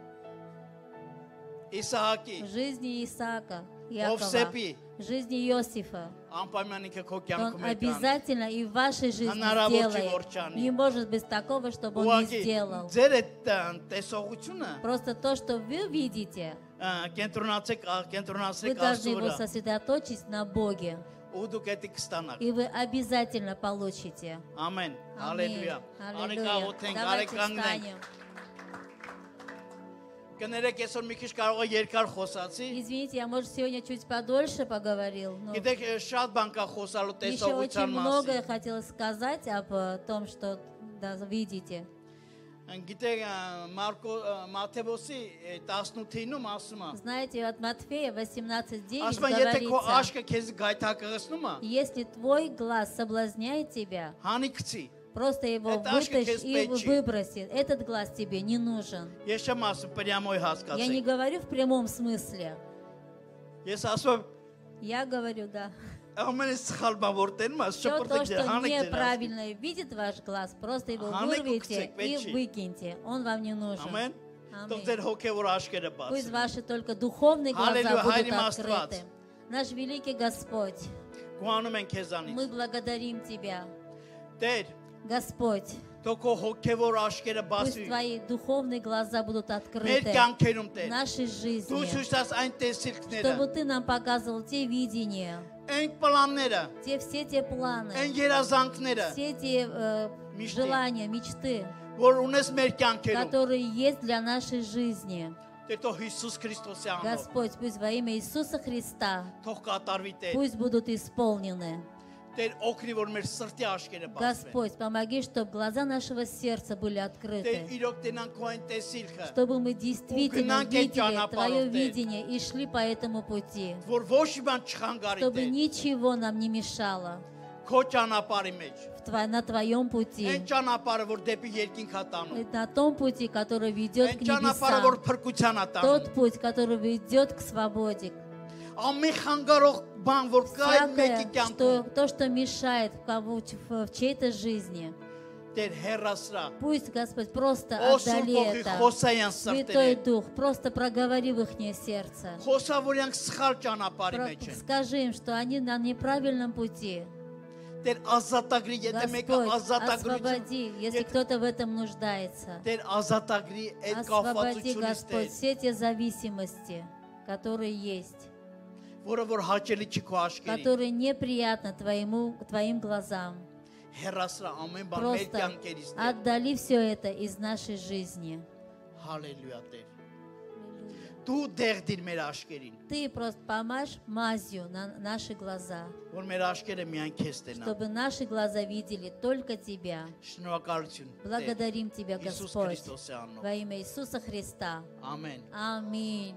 Իսահակի, в жизни Исаака, Иакова, Ովսեփի, в жизни Иосифа. անպայման ինքը քո Он կյանքում է կանի։ обязательно и в вашей жизни Հնարավոր չի, сделает. որ չանի։ Не может быть такого, чтобы Он не Ուղղակի сделал. ձեր այդ տեսողությունը Просто то, что вы видите, կենտրոնացեք вы должны Աստծո его վրա сосредоточить на Боге. ու դուք դա կստանաք։ И вы обязательно получите. Ամեն։ Аминь. Հալելույա։ Արեք Аллилуйя. աղոթենք, Давайте արեք կանգնենք։ встанем. Կներեք այսօր մի քիչ կարող է երկար խոսացի։ Извините, я, может, сегодня чуть подольше поговорил, но Գիտեք, շատ բան կա խոսալու еще очень տեսողության многое մասին։ хотела сказать об том, что да, видите. Գիտեք, Մատթեոսի 18-ում ասում է, Знаете, от Матфея 18:9 ասում է, եթե քո говорится, աշկը քեզ գայթակղեցնում է, если твой глаз соблазняет тебя, հանի գցի։ просто его Это ашка вытащи и кеспечи. выброси. Этот глаз тебе не нужен. Ես չեմ ասում պրյամոյ Я не հասկացեք։ говорю в прямом смысле. Ես ասում Я говорю, да. ամենից սխալ բան որ տենում ես, Все то, շփոթեք что հանեք дեր։ неправильно видит ваш глаз, просто его Հանեք ու вырвите գցեք, պետք и չի։ выкиньте. Он вам не нужен. Ամեն։ Թող Аминь. ձեր հոգևոր աշկերը Пусть բացեն։ ваши только духовные глаза Аллилуйя, будут Хайри открыты. Мастված։ Наш великий Господь, Գուանում ենք քեզանից։ мы благодарим Тебя. Տեր, Господь, թող քո հոգևոր աշկերը пусть բացվի։ Твои духовные глаза будут Մեր открыты կյանքերում в Տեր։ нашей Դու жизни, ցույց տաս այն տեսիլքները, чтобы Ты нам показывал те видения, այն պլանները, все те планы, այն երազանքները, все те Мечты. желания, мечты, որ ունես մեր կյանքերում։ которые есть для нашей жизни. Տեր թող Հիսուս Քրիստոսի անունով Господь, пусть во имя Иисуса Христа, թող կատարվի Տեր։ пусть будут исполнены. Տեր օգնի որ մեր սրտի աշկերը բացվեն։ Господь, помоги, чтобы глаза нашего сердца были Տեր открыты, իրոք տենան քո այն տեսիլքը, чтобы мы действительно Угнать эти видели Твое анапаров, Тեր։ видение и шли по этому пути, որ ոչ մի бան չխանգարի чтобы Տեր։ ничего нам не мешало Քո ճանապարհի մեջ։ на Твоем пути, Այն ճանապարհը որ դեպի երկինք է տանում։ и на том пути, который ведет Այն к ճանապարհը որ небесам, փրկության է տանում։ тот путь, который ведет к свободе. Ամեն խանգարող բան որ կա այդ մեկի կյանքում, То, что мешает в чьей-то жизни, Տեր հերասրա։ пусть, Господь, просто Օ отдали Սուրբ это. Խոսայան Святой սրտերը։ Дух, просто проговори в их сердце. Խոսա որ յանք սխալ ճանապարհի մեջ են։ Скажи им, что они на неправильном пути. Տեր ազատագրի, եթե մեկը Господь, ազատագրություն, освободи, если кто-то в этом нуждается. Տեր ազատագրի այդ Освободи, կապվածությունից Господь, Տեր, все те зависимости, которые есть, որը որ հաճելի չի քո աշկերին։ которые неприятны Твоим глазам. Հերասրա ամեն բան մեր Просто կյանքերից Տեր։ отдали все это из нашей жизни. Հալելույա Տեր։ Դու դեղդիր մեր աշկերին, Ты просто помажь мазью на наши глаза, որ մեր աշկերը միայն քեզ տենան։ чтобы наши глаза видели только Тебя. Շնորհակալություն։ Տեր, Благодарим Тебя, Հիսուս Господь, Քրիստոսի անունով։ во имя Иисуса Христа. Ամեն։ Аминь.